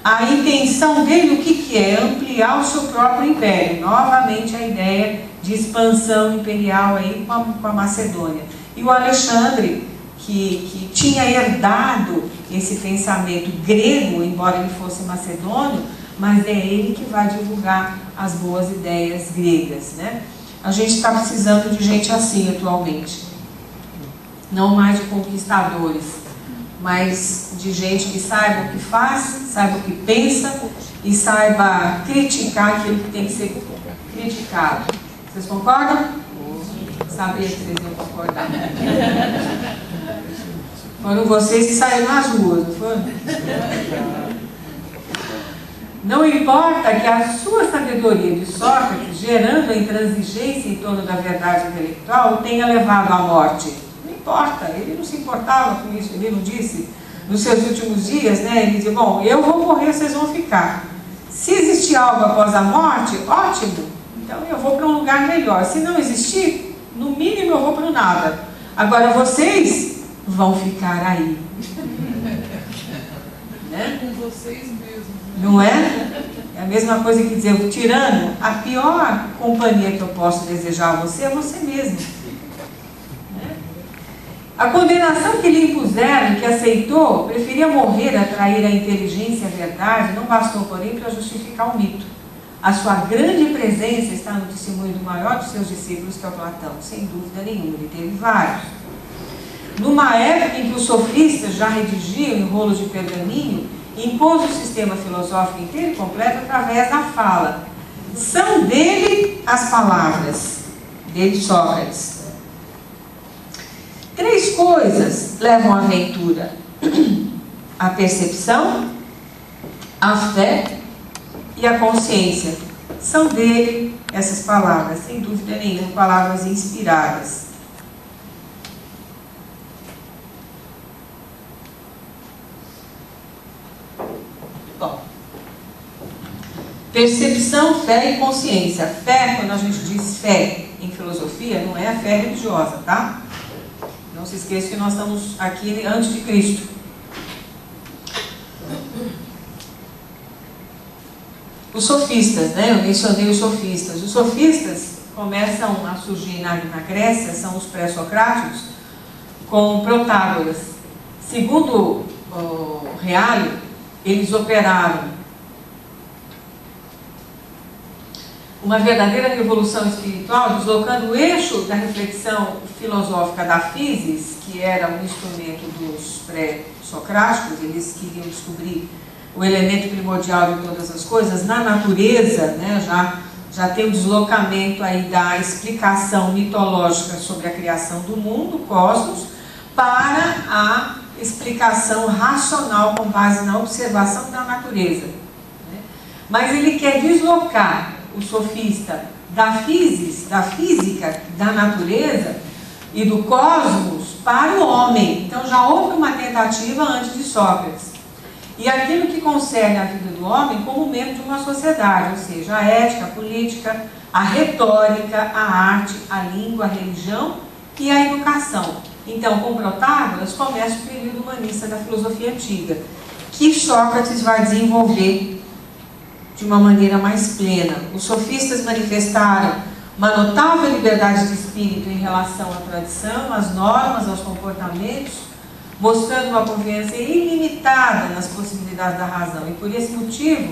a intenção dele, o que é? Ampliar o seu próprio império. Novamente a ideia de expansão imperial aí com a Macedônia. E o Alexandre, que tinha herdado esse pensamento grego, embora ele fosse macedônio, mas é ele que vai divulgar as boas ideias gregas, né? A gente está precisando de gente assim atualmente. Não mais de conquistadores, mas de gente que saiba o que faz, saiba o que pensa e saiba criticar aquilo que tem que ser criticado. Vocês concordam? Sabia que vocês iam concordar. Foram vocês que saíram nas ruas, não foram? Não importa que a sua sabedoria de Sócrates, gerando a intransigência em torno da verdade intelectual, tenha levado à morte. Não importa, ele não se importava com isso, ele não disse nos seus últimos dias, né? Ele disse, bom, eu vou morrer, vocês vão ficar. Se existir algo após a morte, ótimo, então eu vou para um lugar melhor. Se não existir, no mínimo eu vou para o nada. Agora vocês vão ficar aí. Né? Com vocês mesmos. Não é? É a mesma coisa que dizer, o tirano, a pior companhia que eu posso desejar a você é você mesmo. Né? A condenação que lhe impuseram, que aceitou, preferia morrer a trair a inteligência e a verdade, não bastou, porém, para justificar o mito. A sua grande presença está no testemunho do maior dos seus discípulos, que é o Platão, sem dúvida nenhuma, ele teve vários. Numa época em que os sofistas já redigiam em rolos de pergaminho, impôs o sistema filosófico inteiro e completo através da fala. São dele as palavras, dele Sócrates. 3 coisas levam à aventura: a percepção, a fé e a consciência. São dele essas palavras, sem dúvida nenhuma, palavras inspiradas. Bom, percepção, fé e consciência. Fé, quando a gente diz fé em filosofia, não é a fé religiosa, tá? Não se esqueça que nós estamos aqui antes de Cristo. Os sofistas, né? Eu mencionei os sofistas. Os sofistas começam a surgir na Grécia, são os pré-socráticos, com Protágoras. Segundo o Reale, eles operaram uma verdadeira revolução espiritual, deslocando o eixo da reflexão filosófica da physis, que era um instrumento dos pré-socráticos. Eles queriam descobrir o elemento primordial de todas as coisas, na natureza, né? Já tem o deslocamento aí da explicação mitológica sobre a criação do mundo, cosmos, para a explicação racional com base na observação da natureza. Né? Mas ele quer deslocar o sofista da physis, da física, da natureza e do cosmos para o homem. Então já houve uma tentativa antes de Sócrates. E aquilo que concerne a vida do homem como membro de uma sociedade, ou seja, a ética, a política, a retórica, a arte, a língua, a religião e a educação. Então, com Protágoras, começa o período humanista da filosofia antiga, que Sócrates vai desenvolver de uma maneira mais plena. Os sofistas manifestaram uma notável liberdade de espírito em relação à tradição, às normas, aos comportamentos, mostrando uma confiança ilimitada nas possibilidades da razão. E por esse motivo,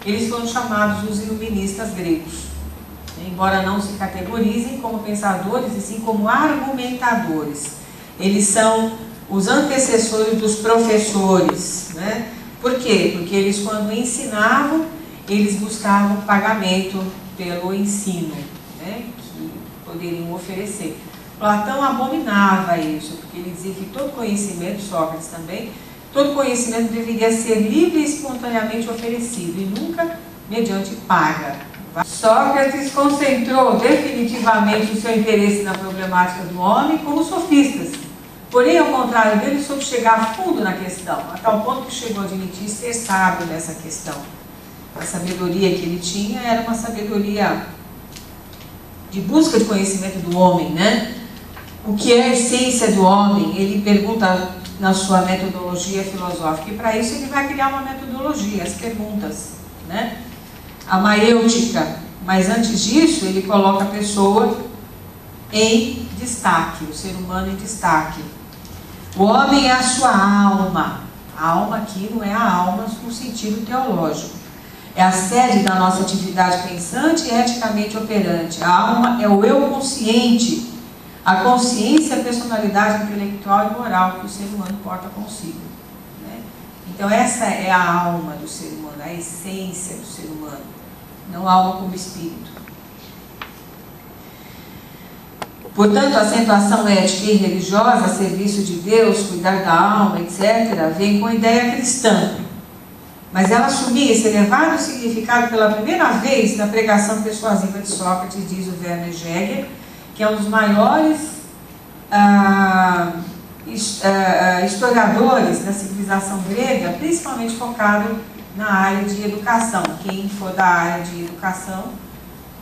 eles foram chamados os iluministas gregos, embora não se categorizem como pensadores, e sim como argumentadores. Eles são os antecessores dos professores, né? Por quê? Porque eles, quando ensinavam, eles buscavam pagamento pelo ensino, né, que poderiam oferecer. Platão abominava isso, porque ele dizia que todo conhecimento, Sócrates também, todo conhecimento deveria ser livre e espontaneamente oferecido, e nunca mediante paga. Sócrates concentrou definitivamente o seu interesse na problemática do homem como sofistas. Porém, ao contrário dele, soube chegar fundo na questão, a tal ponto que chegou a admitir ser sábio nessa questão. A sabedoria que ele tinha era uma sabedoria de busca de conhecimento do homem, né? O que é a essência do homem? Ele pergunta na sua metodologia filosófica, e para isso ele vai criar uma metodologia, as perguntas, né? A maêutica, mas antes disso ele coloca a pessoa em destaque, o ser humano em destaque. O homem é a sua alma. A alma aqui não é a alma no sentido teológico. É a sede da nossa atividade pensante e eticamente operante. A alma é o eu consciente. A consciência é a personalidade intelectual e moral que o ser humano porta consigo, né? Então essa é a alma do ser humano, a essência do ser humano. Não a alma como espírito. Portanto, a acentuação ética e religiosa, a serviço de Deus, cuidar da alma, etc., vem com a ideia cristã. Mas ela assumia esse elevado significado pela primeira vez na pregação persuasiva de Sócrates, diz o Werner Jäger, que é um dos maiores historiadores da civilização grega, principalmente focado na área de educação. Quem for da área de educação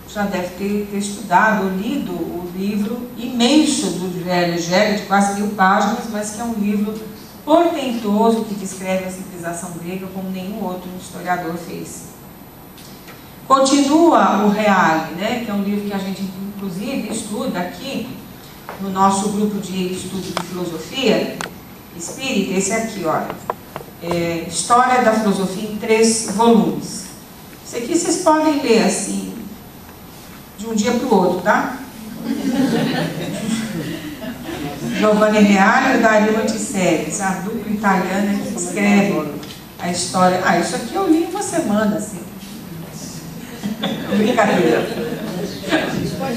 já deve ter estudado ou lido o livro imenso do Werner Jäger, de quase 1000 páginas, mas que é um livro portentoso que descreve a civilização grega como nenhum outro historiador fez. Continua o Reale, né, que é um livro que a gente inclusive estuda aqui no nosso grupo de estudo de filosofia espírita, esse aqui, olha, História da Filosofia em 3 volumes. Isso aqui vocês podem ler assim, de um dia para o outro, tá? Giovanni Reale e Dario Antisseris, a dupla italiana que escreve a história. Ah, isso aqui eu li em uma semana, assim. Brincadeira.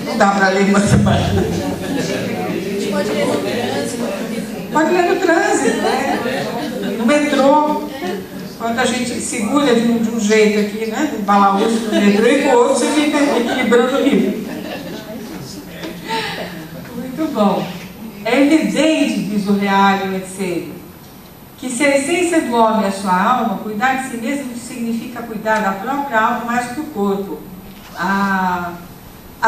Não dá para ler em uma semana. Pode ler no trânsito. Pode ler no trânsito, né? No metrô. Quando a gente segura de um jeito aqui, né? Do balaúso do metrô, e com o outro você fica equilibrando o livro. Muito bom. É evidente, diz o Reale, etc., que se a essência do homem é a sua alma, cuidar de si mesmo significa cuidar da própria alma mais do que o corpo. A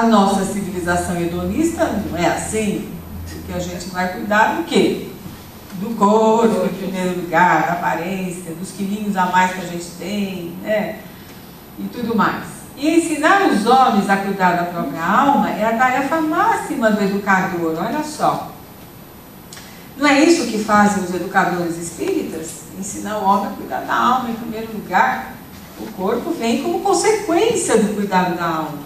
nossa civilização hedonista não é assim, porque a gente vai cuidar do quê? Do corpo, em primeiro lugar, da aparência, dos quilinhos a mais que a gente tem, né? E tudo mais. E ensinar os homens a cuidar da própria alma é a tarefa máxima do educador, olha só. Não é isso que fazem os educadores espíritas? Ensinar o homem a cuidar da alma em primeiro lugar. O corpo vem como consequência do cuidado da alma,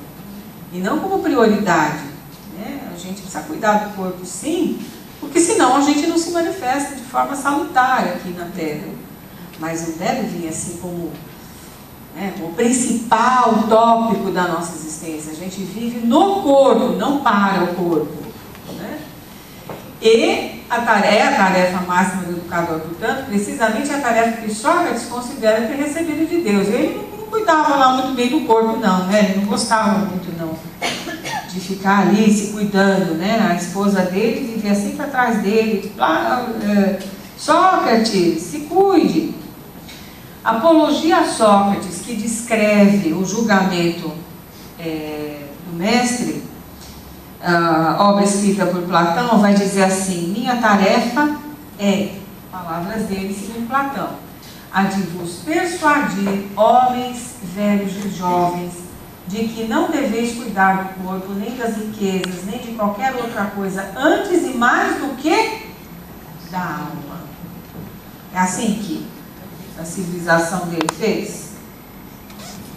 e não como prioridade, né? A gente precisa cuidar do corpo, sim, porque senão a gente não se manifesta de forma salutar aqui na Terra. Mas não deve vir assim como o principal tópico da nossa existência. A gente vive no corpo, não para o corpo, né? E a tarefa máxima do educador, portanto, precisamente a tarefa que Sócrates considera ter recebido de Deus. Ele não cuidava lá muito bem do corpo, não, né? Ele não gostava muito, não, de ficar ali se cuidando, né? A esposa dele vivia sempre atrás dele. Sócrates, se cuide. Apologia a Sócrates, que descreve o julgamento do mestre, obra escrita por Platão, vai dizer assim: minha tarefa é, palavras dele segundo Platão, a de vos persuadir, homens velhos e jovens, de que não deveis cuidar do corpo, nem das riquezas, nem de qualquer outra coisa, antes e mais do que da alma. É assim que a civilização dele fez?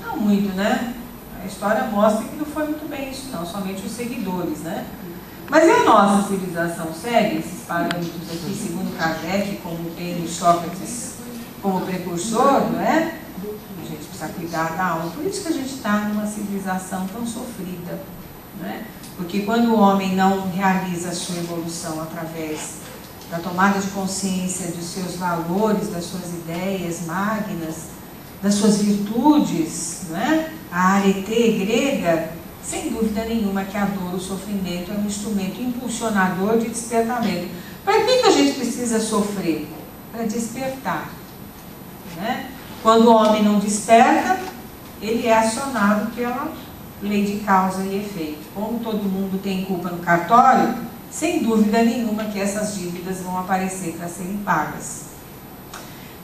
Não muito, né? A história mostra que não foi muito bem isso não, somente os seguidores, né? Mas e a nossa civilização segue esses parâmetros aqui, segundo Kardec, como tem Sócrates como precursor, não é? A gente precisa cuidar da alma. Por isso que a gente está numa civilização tão sofrida, né? Porque quando o homem não realiza a sua evolução através da tomada de consciência dos seus valores, das suas ideias magnas, das suas virtudes, né? A arete grega, sem dúvida nenhuma que a dor, o sofrimento é um instrumento impulsionador de despertamento. Para que a gente precisa sofrer? Para despertar, né? Quando o homem não desperta, ele é acionado pela lei de causa e efeito. Como todo mundo tem culpa no cartório, sem dúvida nenhuma que essas dívidas vão aparecer para serem pagas.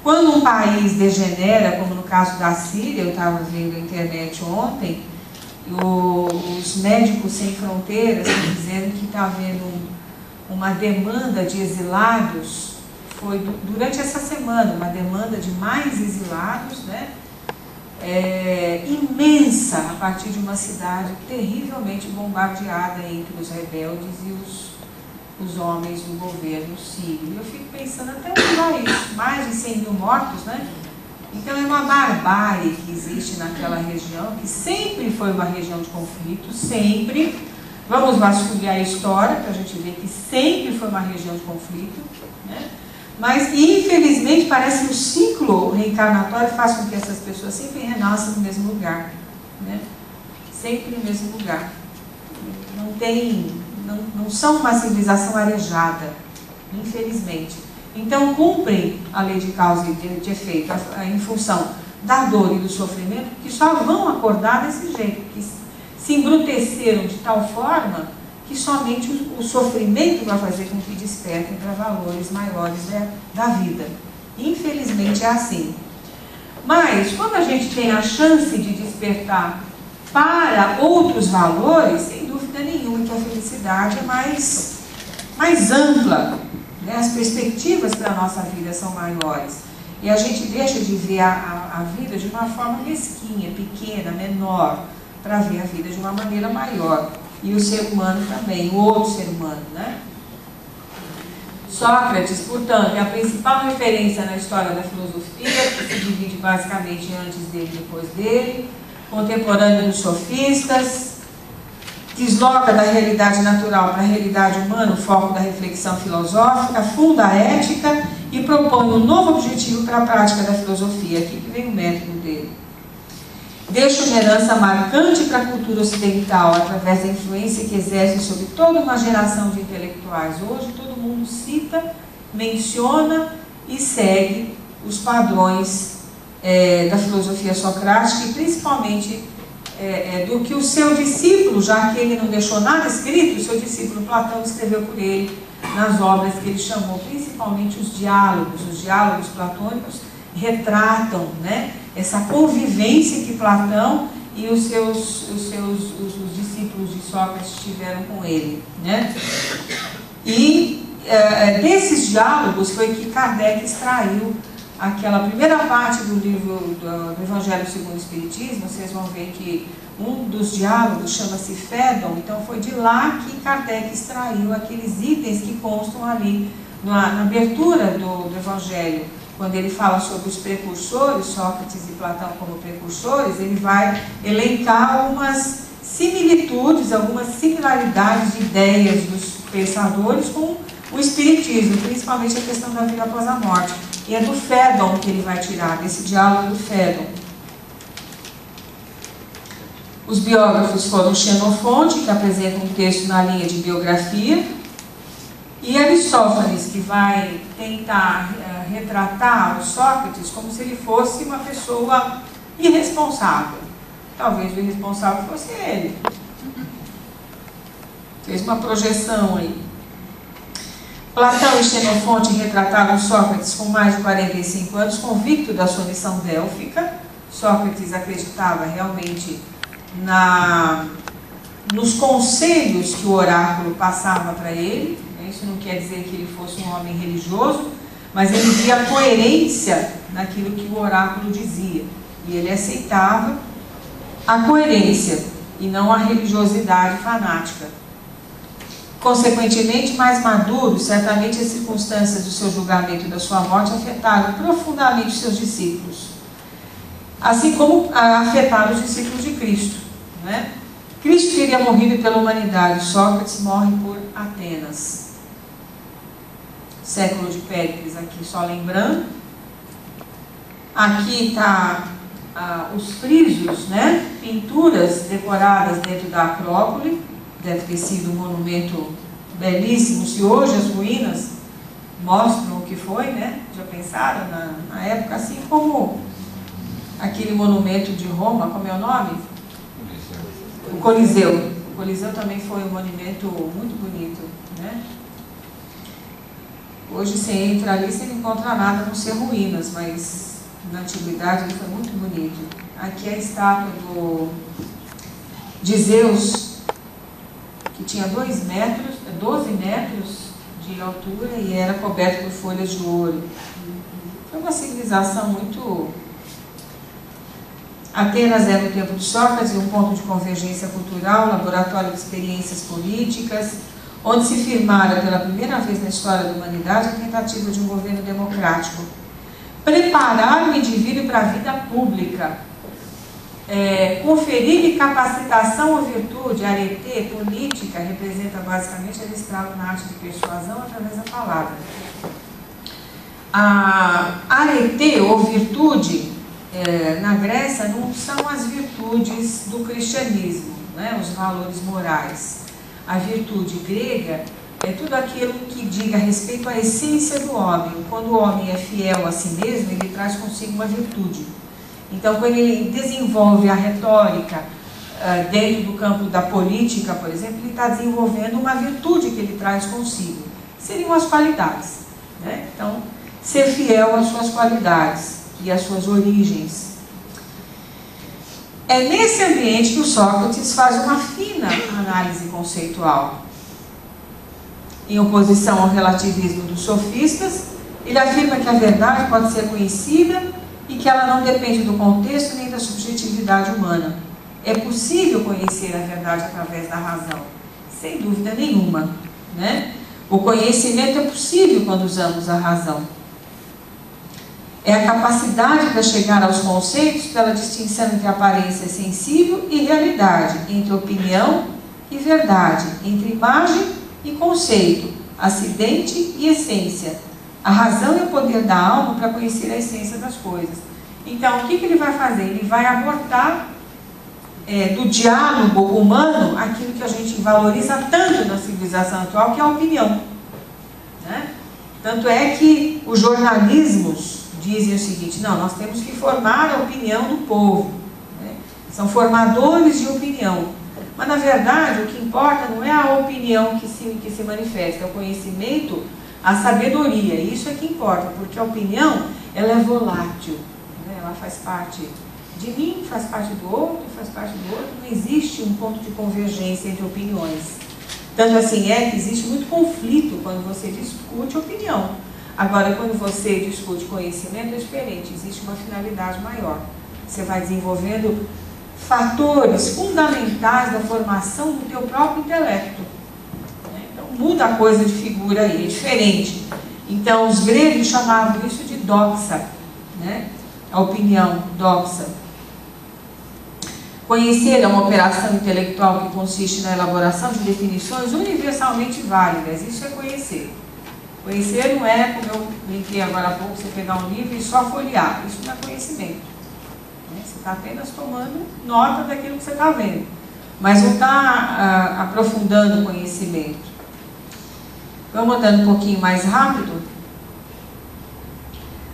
Quando um país degenera, como no caso da Síria, eu estava vendo na internet ontem, os Médicos Sem Fronteiras estão dizendo que está havendo uma demanda de exilados, foi durante essa semana, uma demanda de mais exilados, né? Imensa, a partir de uma cidade terrivelmente bombardeada entre os rebeldes e os homens do governo sírio. E eu fico pensando até onde vai isso, mais de 100 mil mortos, né? Então é uma barbárie que existe naquela região, que sempre foi uma região de conflito, sempre. Vamos vasculhar a história para a gente ver que sempre foi uma região de conflito, né? Mas, infelizmente, parece que o ciclo reencarnatório faz com que essas pessoas sempre renasçam no mesmo lugar, né? Sempre no mesmo lugar. Não são uma civilização arejada, infelizmente. Então, cumprem a lei de causa e de efeito em função da dor e do sofrimento, que só vão acordar desse jeito, que se embruteceram de tal forma que somente o sofrimento vai fazer com que despertem para valores maiores da vida. Infelizmente é assim. Mas, quando a gente tem a chance de despertar para outros valores, sem dúvida nenhuma que a felicidade é mais ampla, né? As perspectivas para a nossa vida são maiores. E a gente deixa de ver a vida de uma forma mesquinha, pequena, menor, para ver a vida de uma maneira maior. E o ser humano também, o outro ser humano, né? Sócrates, portanto, é a principal referência na história da filosofia, que se divide basicamente antes dele e depois dele, contemporâneo dos sofistas, desloca da realidade natural para a realidade humana o foco da reflexão filosófica, funda a ética e propõe um novo objetivo para a prática da filosofia, aqui que vem o método dele. Deixa uma herança marcante para a cultura ocidental, através da influência que exerce sobre toda uma geração de intelectuais. Hoje todo mundo cita, menciona e segue os padrões da filosofia socrática e principalmente do que o seu discípulo, já que ele não deixou nada escrito, o seu discípulo Platão escreveu por ele nas obras que ele chamou, principalmente os diálogos platônicos retratam, né, essa convivência que Platão e os discípulos de Sócrates tiveram com ele, né? E desses diálogos foi que Kardec extraiu aquela primeira parte do livro do Evangelho segundo o Espiritismo. Vocês vão ver que um dos diálogos chama-se Fédon, então foi de lá que Kardec extraiu aqueles itens que constam ali na abertura do Evangelho. Quando ele fala sobre os precursores, Sócrates e Platão como precursores, ele vai elencar algumas similitudes, algumas similaridades de ideias dos pensadores com o Espiritismo, principalmente a questão da vida após a morte. E é do Fédon que ele vai tirar, desse diálogo do Fédon. Os biógrafos foram Xenofonte, que apresenta um texto na linha de biografia, e Aristófanes, que vai tentar retratar o Sócrates como se ele fosse uma pessoa irresponsável. Talvez o irresponsável fosse ele. Fez uma projeção aí. Platão e Xenofonte retrataram Sócrates com mais de 45 anos, convicto da sua missão délfica. Sócrates acreditava realmente nos conselhos que o oráculo passava para ele. Isso não quer dizer que ele fosse um homem religioso, mas ele via coerência naquilo que o oráculo dizia. E ele aceitava a coerência e não a religiosidade fanática. Consequentemente, mais maduro, certamente as circunstâncias do seu julgamento e da sua morte afetaram profundamente os seus discípulos, assim como afetaram os discípulos de Cristo, né? Cristo teria morrido pela humanidade, Sócrates morre por Atenas. Século de Péricles, aqui só lembrando. Aqui está os frisos, né? Pinturas decoradas dentro da Acrópole. Deve ter sido um monumento belíssimo. Se hoje as ruínas mostram o que foi, né? Já pensaram na época, assim como aquele monumento de Roma, como é o nome? O Coliseu. O Coliseu também foi um monumento muito bonito, né? Hoje você entra ali, você não encontra nada a não ser ruínas, mas na antiguidade ele foi muito bonito. Aqui é a estátua de Zeus, que tinha 12 metros de altura e era coberto por folhas de ouro. Foi uma civilização muito... Atenas era o templo de Sócrates, um ponto de convergência cultural, laboratório de experiências políticas, onde se firmara pela primeira vez na história da humanidade a tentativa de um governo democrático. Preparar o indivíduo para a vida pública, conferir-lhe capacitação ou virtude, arete, política, representa basicamente a destrava na arte de persuasão através da palavra. A arete ou virtude, na Grécia, não são as virtudes do cristianismo, né, os valores morais. A virtude grega é tudo aquilo que diga respeito à essência do homem. Quando o homem é fiel a si mesmo, ele traz consigo uma virtude. Então, quando ele desenvolve a retórica dentro do campo da política, por exemplo, ele está desenvolvendo uma virtude que ele traz consigo. Seriam as qualidades, né? Então, ser fiel às suas qualidades e às suas origens. É nesse ambiente que o Sócrates faz uma fina análise conceitual. Em oposição ao relativismo dos sofistas, ele afirma que a verdade pode ser conhecida e que ela não depende do contexto nem da subjetividade humana. É possível conhecer a verdade através da razão, sem dúvida nenhuma, né? O conhecimento é possível quando usamos a razão. É a capacidade para chegar aos conceitos pela distinção entre aparência sensível e realidade, entre opinião e verdade, entre imagem e conceito, acidente e essência. A razão é o poder da alma para conhecer a essência das coisas. Então, o que ele vai fazer? Ele vai abortar do diálogo humano aquilo que a gente valoriza tanto na civilização atual, que é a opinião, né? Tanto é que os jornalismos dizem o seguinte: não, nós temos que formar a opinião do povo, né? São formadores de opinião. Mas, na verdade, o que importa não é a opinião que se manifesta, é o conhecimento, a sabedoria. Isso é que importa, porque a opinião, ela é volátil, né? Ela faz parte de mim, faz parte do outro, não existe um ponto de convergência entre opiniões. Tanto assim é que existe muito conflito quando você discute opinião. Agora, quando você discute conhecimento, é diferente, existe uma finalidade maior. Você vai desenvolvendo fatores fundamentais da formação do teu próprio intelecto. Então, muda a coisa de figura aí, é diferente. Então, os gregos chamavam isso de doxa, né? A opinião, doxa. Conhecer é uma operação intelectual que consiste na elaboração de definições universalmente válidas. Isso é conhecer. Conhecer não é, como eu brinquei agora há pouco, você pegar um livro e só folhear. Isso não é conhecimento. Você está apenas tomando nota daquilo que você está vendo, mas não está aprofundando o conhecimento. Vamos andando um pouquinho mais rápido.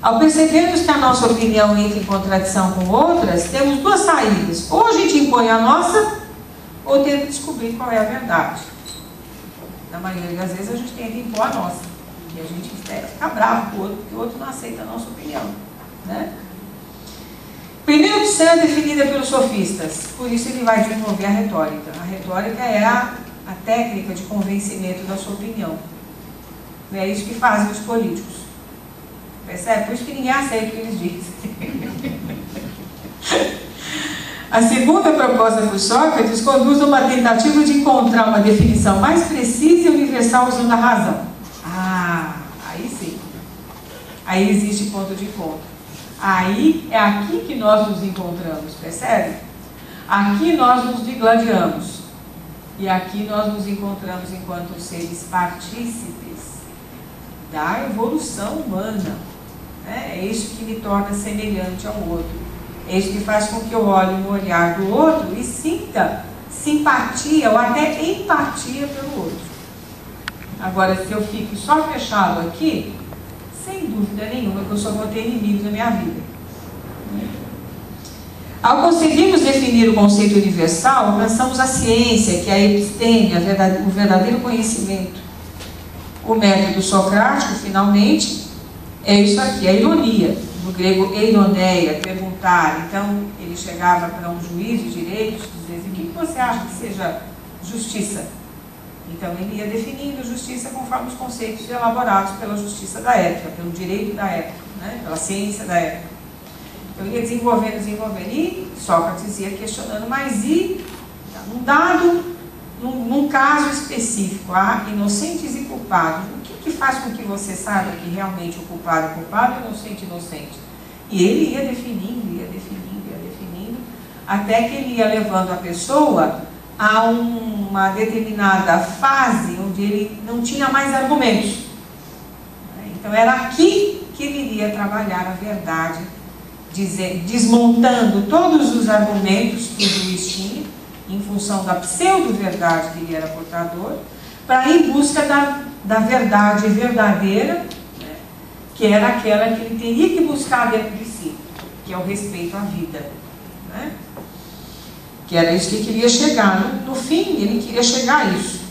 Ao percebermos que a nossa opinião entra em contradição com outras, temos duas saídas. Ou a gente impõe a nossa, ou tenta descobrir qual é a verdade. Na maioria das vezes a gente tenta impor a nossa. E a gente fica bravo com o outro, porque o outro não aceita a nossa opinião, né? Primeiro opção é definida pelos sofistas, por isso ele vai desenvolver a retórica. A retórica é a técnica de convencimento da sua opinião. É isso que fazem os políticos. Percebe? Por isso que ninguém aceita o que eles dizem. A segunda proposta por Sócrates conduz a uma tentativa de encontrar uma definição mais precisa e universal usando a razão. Ah, aí sim. Aí existe ponto de encontro. Aí é aqui que nós nos encontramos, percebe? Aqui nós nos digladiamos. E aqui nós nos encontramos enquanto seres partícipes da evolução humana. É isso que me torna semelhante ao outro. É isso que faz com que eu olhe no olhar do outro e sinta simpatia ou até empatia pelo outro. Agora, se eu fico só fechado aqui, sem dúvida nenhuma que eu só vou ter inimigos na minha vida. Ao conseguirmos definir o conceito universal, alcançamos a ciência, que é a episteme, o verdadeiro conhecimento. O método socrático, finalmente, é isso aqui, a ironia, do grego eironeia, perguntar. Então, ele chegava para um juiz de direito e dizia: o que você acha que seja justiça? Então, ele ia definindo justiça conforme os conceitos elaborados pela justiça da época, pelo direito da época, né? Pela ciência da época. Então, ia desenvolvendo, e Sócrates ia questionando, mas e num caso específico, há inocentes e culpados, o que faz com que você saiba que realmente o culpado é culpado e o inocente é inocente? E ele ia definindo, até que ele ia levando a pessoa a uma determinada fase onde ele não tinha mais argumentos. Então era aqui que ele iria trabalhar a verdade, desmontando todos os argumentos que o juiz tinha, em função da pseudo-verdade que ele era portador, para ir em busca da verdade verdadeira, né, que era aquela que ele teria que buscar dentro de si, que é o respeito à vida. Né? Que era isso que ele queria chegar. No fim, ele queria chegar a isso.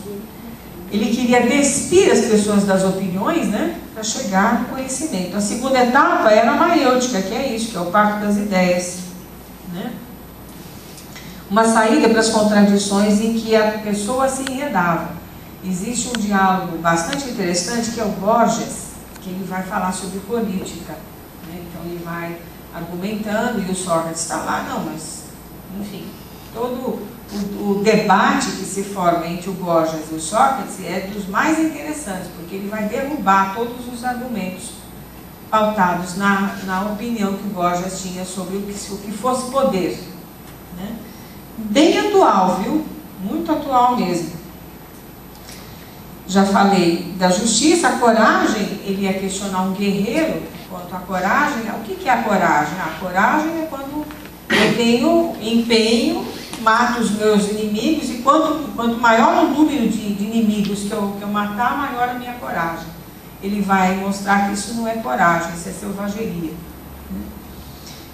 Ele queria despir as pessoas das opiniões, né, para chegar no conhecimento. A segunda etapa era a maiêutica, que é isso, que é o parto das ideias. Né? Uma saída para as contradições em que a pessoa se enredava. Existe um diálogo bastante interessante, que é o Borges, que ele vai falar sobre política. Né? Então ele vai argumentando, e o Sócrates está lá, não, mas, enfim, todo o debate que se forma entre o Borges e o Sócrates é dos mais interessantes, porque ele vai derrubar todos os argumentos pautados na opinião que o Borges tinha sobre o que fosse poder. Né? Bem atual, viu? Muito atual mesmo. Já falei da justiça, a coragem, ele ia questionar um guerreiro quanto à coragem. O que é a coragem? A coragem é quando eu tenho empenho, mato os meus inimigos, e quanto maior o número de inimigos que eu matar, maior a minha coragem. Ele vai mostrar que isso não é coragem, isso é selvageria.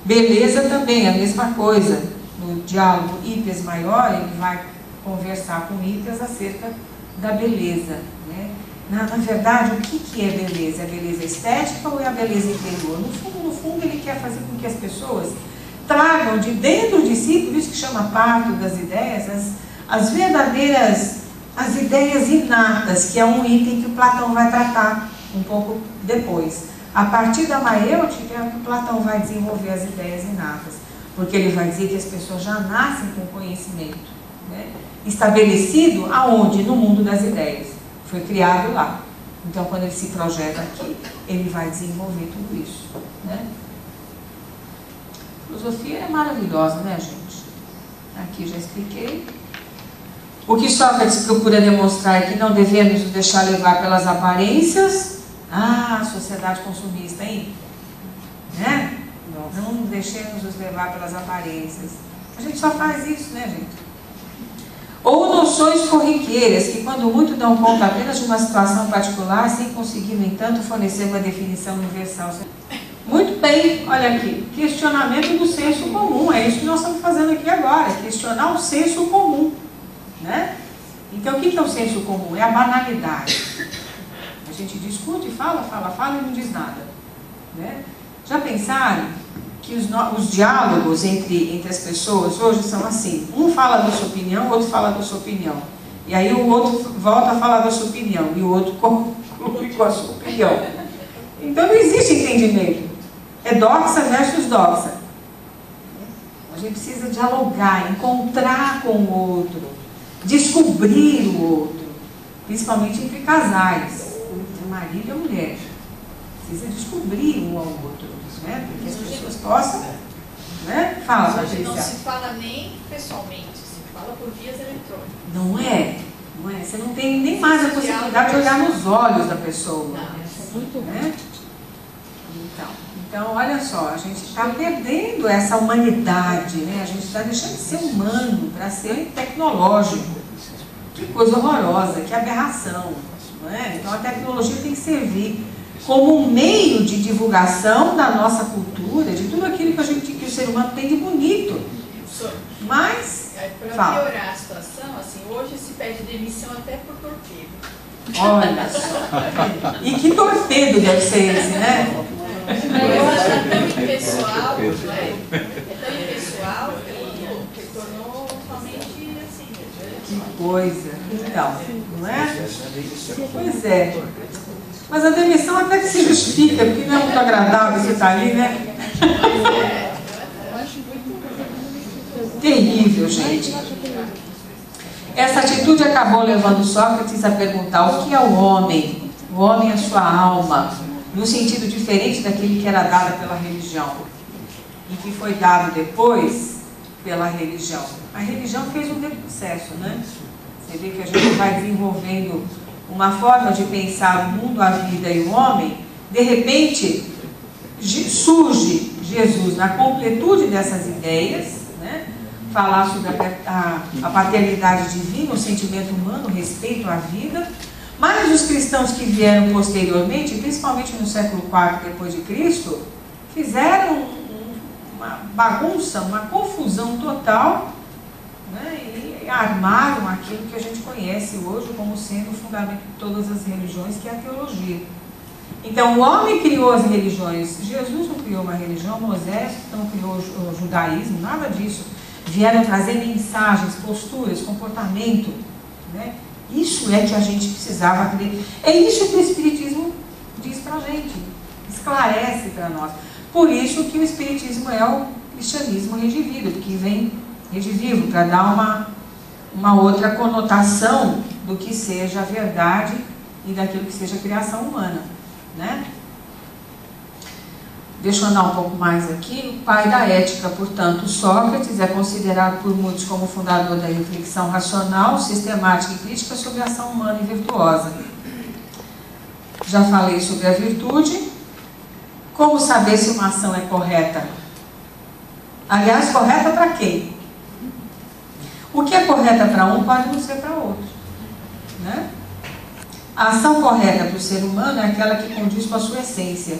Beleza também, a mesma coisa. No diálogo Hippias maior, ele vai conversar com Hippias acerca da beleza. Né? Na verdade, o que é beleza? É a beleza estética ou é a beleza interior? No fundo, ele quer fazer com que as pessoas tragam de dentro de si, por isso que chama parto das ideias, as verdadeiras, as ideias inatas, que é um item que o Platão vai tratar um pouco depois. A partir da maiêutica é que o Platão vai desenvolver as ideias inatas, porque ele vai dizer que as pessoas já nascem com conhecimento, né? Estabelecido aonde? No mundo das ideias. Foi criado lá. Então, quando ele se projeta aqui, ele vai desenvolver tudo isso. Né? Filosofia é maravilhosa, né, gente? Aqui já expliquei. O que Sócrates procura demonstrar é que não devemos nos deixar levar pelas aparências. Ah, a sociedade consumista, hein? Né? Não deixemos nos levar pelas aparências. A gente só faz isso, né, gente? Ou noções corriqueiras, que quando muito dão conta apenas de uma situação particular, sem conseguir, no entanto, fornecer uma definição universal. Muito bem, olha aqui, questionamento do senso comum, é isso que nós estamos fazendo aqui agora, questionar o senso comum. Né? Então, o que é o senso comum? É a banalidade. A gente discute, fala e não diz nada. Né? Já pensaram que os diálogos entre as pessoas hoje são assim: um fala da sua opinião, o outro fala da sua opinião, e aí o outro volta a falar da sua opinião, e o outro conclui com a sua opinião. Então não existe entendimento. É doxa versus doxa. A gente precisa dialogar, encontrar com o outro, descobrir o outro, principalmente entre casais, entre marido e mulher. Precisa descobrir um ao outro, né? Para que as pessoas possam, né? Fala, Hoje não Patrícia. se fala nem pessoalmente, se fala por vias eletrônicas. Não é? Não é? Você não tem nem mais a possibilidade de olhar nos olhos da pessoa. Né? Então, olha só, a gente está perdendo essa humanidade, né? A gente está deixando de ser humano para ser tecnológico. Que coisa horrorosa, que aberração. Não é? Então a tecnologia tem que servir como um meio de divulgação da nossa cultura, de tudo aquilo que o ser humano tem de bonito. Mas, para piorar a situação, assim, hoje se pede demissão até por torpedo. Olha só. E que torpedo deve ser esse, né? É tão impessoal, é tão impessoal que tornou somente assim. Que coisa. Então, não é? Pois é. Mas a demissão até que se justifica, porque não é muito agradável você estar ali, né? Terrível, gente. Essa atitude acabou levando Sócrates a perguntar o que é o homem? O homem é a sua alma, no sentido diferente daquele que era dado pela religião e que foi dado depois pela religião. A religião fez um retrocesso, né? Você vê que a gente vai desenvolvendo uma forma de pensar o mundo, a vida e o homem. De repente, surge Jesus na completude dessas ideias, né? Falar sobre a paternidade divina, o sentimento humano, o respeito à vida. Mas os cristãos que vieram posteriormente, principalmente no século IV depois de Cristo, fizeram uma bagunça, uma confusão total, né? E armaram aquilo que a gente conhece hoje como sendo o fundamento de todas as religiões, que é a teologia. Então o homem criou as religiões. Jesus não criou uma religião, Moisés não criou o judaísmo, nada disso. Vieram trazer mensagens, posturas, comportamento, né? Isso é que a gente precisava acreditar. É isso que o Espiritismo diz para a gente, esclarece para nós. Por isso que o Espiritismo é o cristianismo redivivo, que vem redivivo, para dar uma outra conotação do que seja a verdade e daquilo que seja a criação humana, né? Deixa eu andar um pouco mais aqui. O pai da ética, portanto, Sócrates, é considerado por muitos como fundador da reflexão racional, sistemática e crítica sobre a ação humana e virtuosa. Já falei sobre a virtude. Como saber se uma ação é correta? Aliás, correta para quem? O que é correta para um pode não ser para outro, né? A ação correta para o ser humano é aquela que condiz com a sua essência.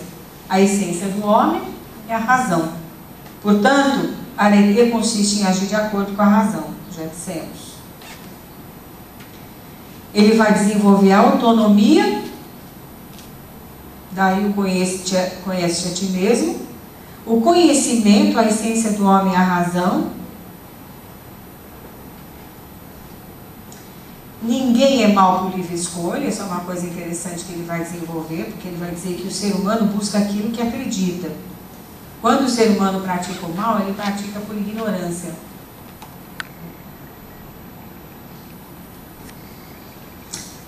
A essência do homem é a razão. Portanto, a alegria consiste em agir de acordo com a razão, já dissemos. Ele vai desenvolver a autonomia, daí o conhece-te a ti mesmo. O conhecimento, a essência do homem é a razão. Ninguém é mal por livre escolha, isso é uma coisa interessante que ele vai desenvolver, porque ele vai dizer que o ser humano busca aquilo que acredita. Quando o ser humano pratica o mal, ele pratica por ignorância.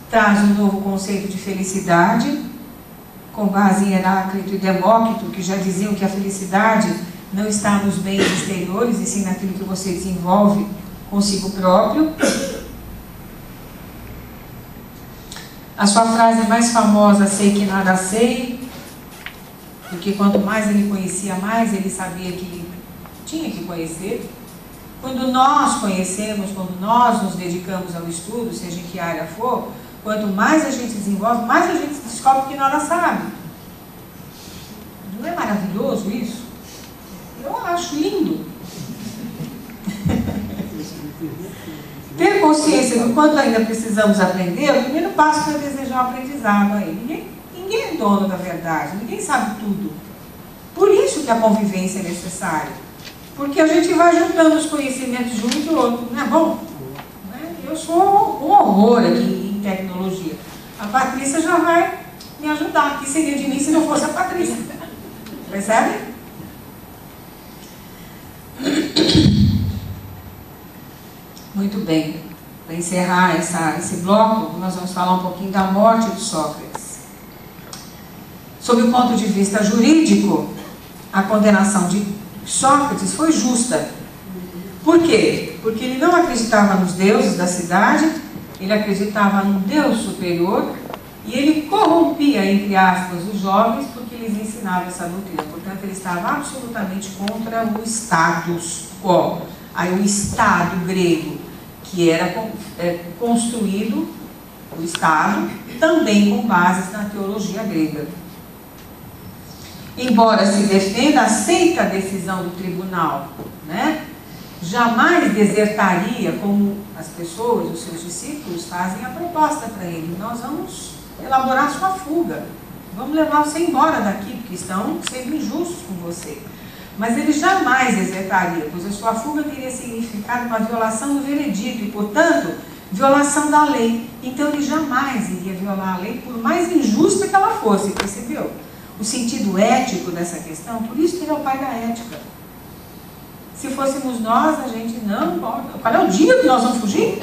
Traz um novo conceito de felicidade, com base em Heráclito e Demócrito, que já diziam que a felicidade não está nos bens exteriores, e sim naquilo que você desenvolve consigo próprio. A sua frase mais famosa, sei que nada sei, porque quanto mais ele conhecia, mais ele sabia que ele tinha que conhecer. Quando nós conhecemos, quando nós nos dedicamos ao estudo, seja em que área for, quanto mais a gente desenvolve, mais a gente descobre que nada sabe. Não é maravilhoso isso? Eu acho lindo. Ter consciência do quanto ainda precisamos aprender é o primeiro passo para desejar o aprendizado aí. Ninguém é dono da verdade, ninguém sabe tudo. Por isso que a convivência é necessária. Porque a gente vai juntando os conhecimentos de um e do outro, não é bom? Né? Eu sou um horror aqui em tecnologia. A Patrícia já vai me ajudar. O que seria de mim se não fosse a Patrícia? Percebe? Muito bem. Para encerrar esse bloco, nós vamos falar um pouquinho da morte de Sócrates. Sob o ponto de vista jurídico, a condenação de Sócrates foi justa. Por quê? Porque ele não acreditava nos deuses da cidade, ele acreditava num Deus superior e ele corrompia, entre aspas, os jovens porque lhes ensinava essa doutrina. Portanto, ele estava absolutamente contra o status quo, aí o Estado grego, que era construído, o Estado, também com bases na teologia grega. Embora se defenda, aceita a decisão do tribunal, né? Jamais desertaria, como as pessoas, os seus discípulos, fazem a proposta para ele. Nós vamos elaborar sua fuga. Vamos levar você embora daqui, porque estão sendo injustos com você. Mas ele jamais desertaria, pois a sua fuga teria significado uma violação do veredito e, portanto, violação da lei. Então ele jamais iria violar a lei, por mais injusta que ela fosse, percebeu? O sentido ético dessa questão, por isso que ele é o pai da ética. Se fôssemos nós, a gente não... Qual é o dia que nós vamos fugir?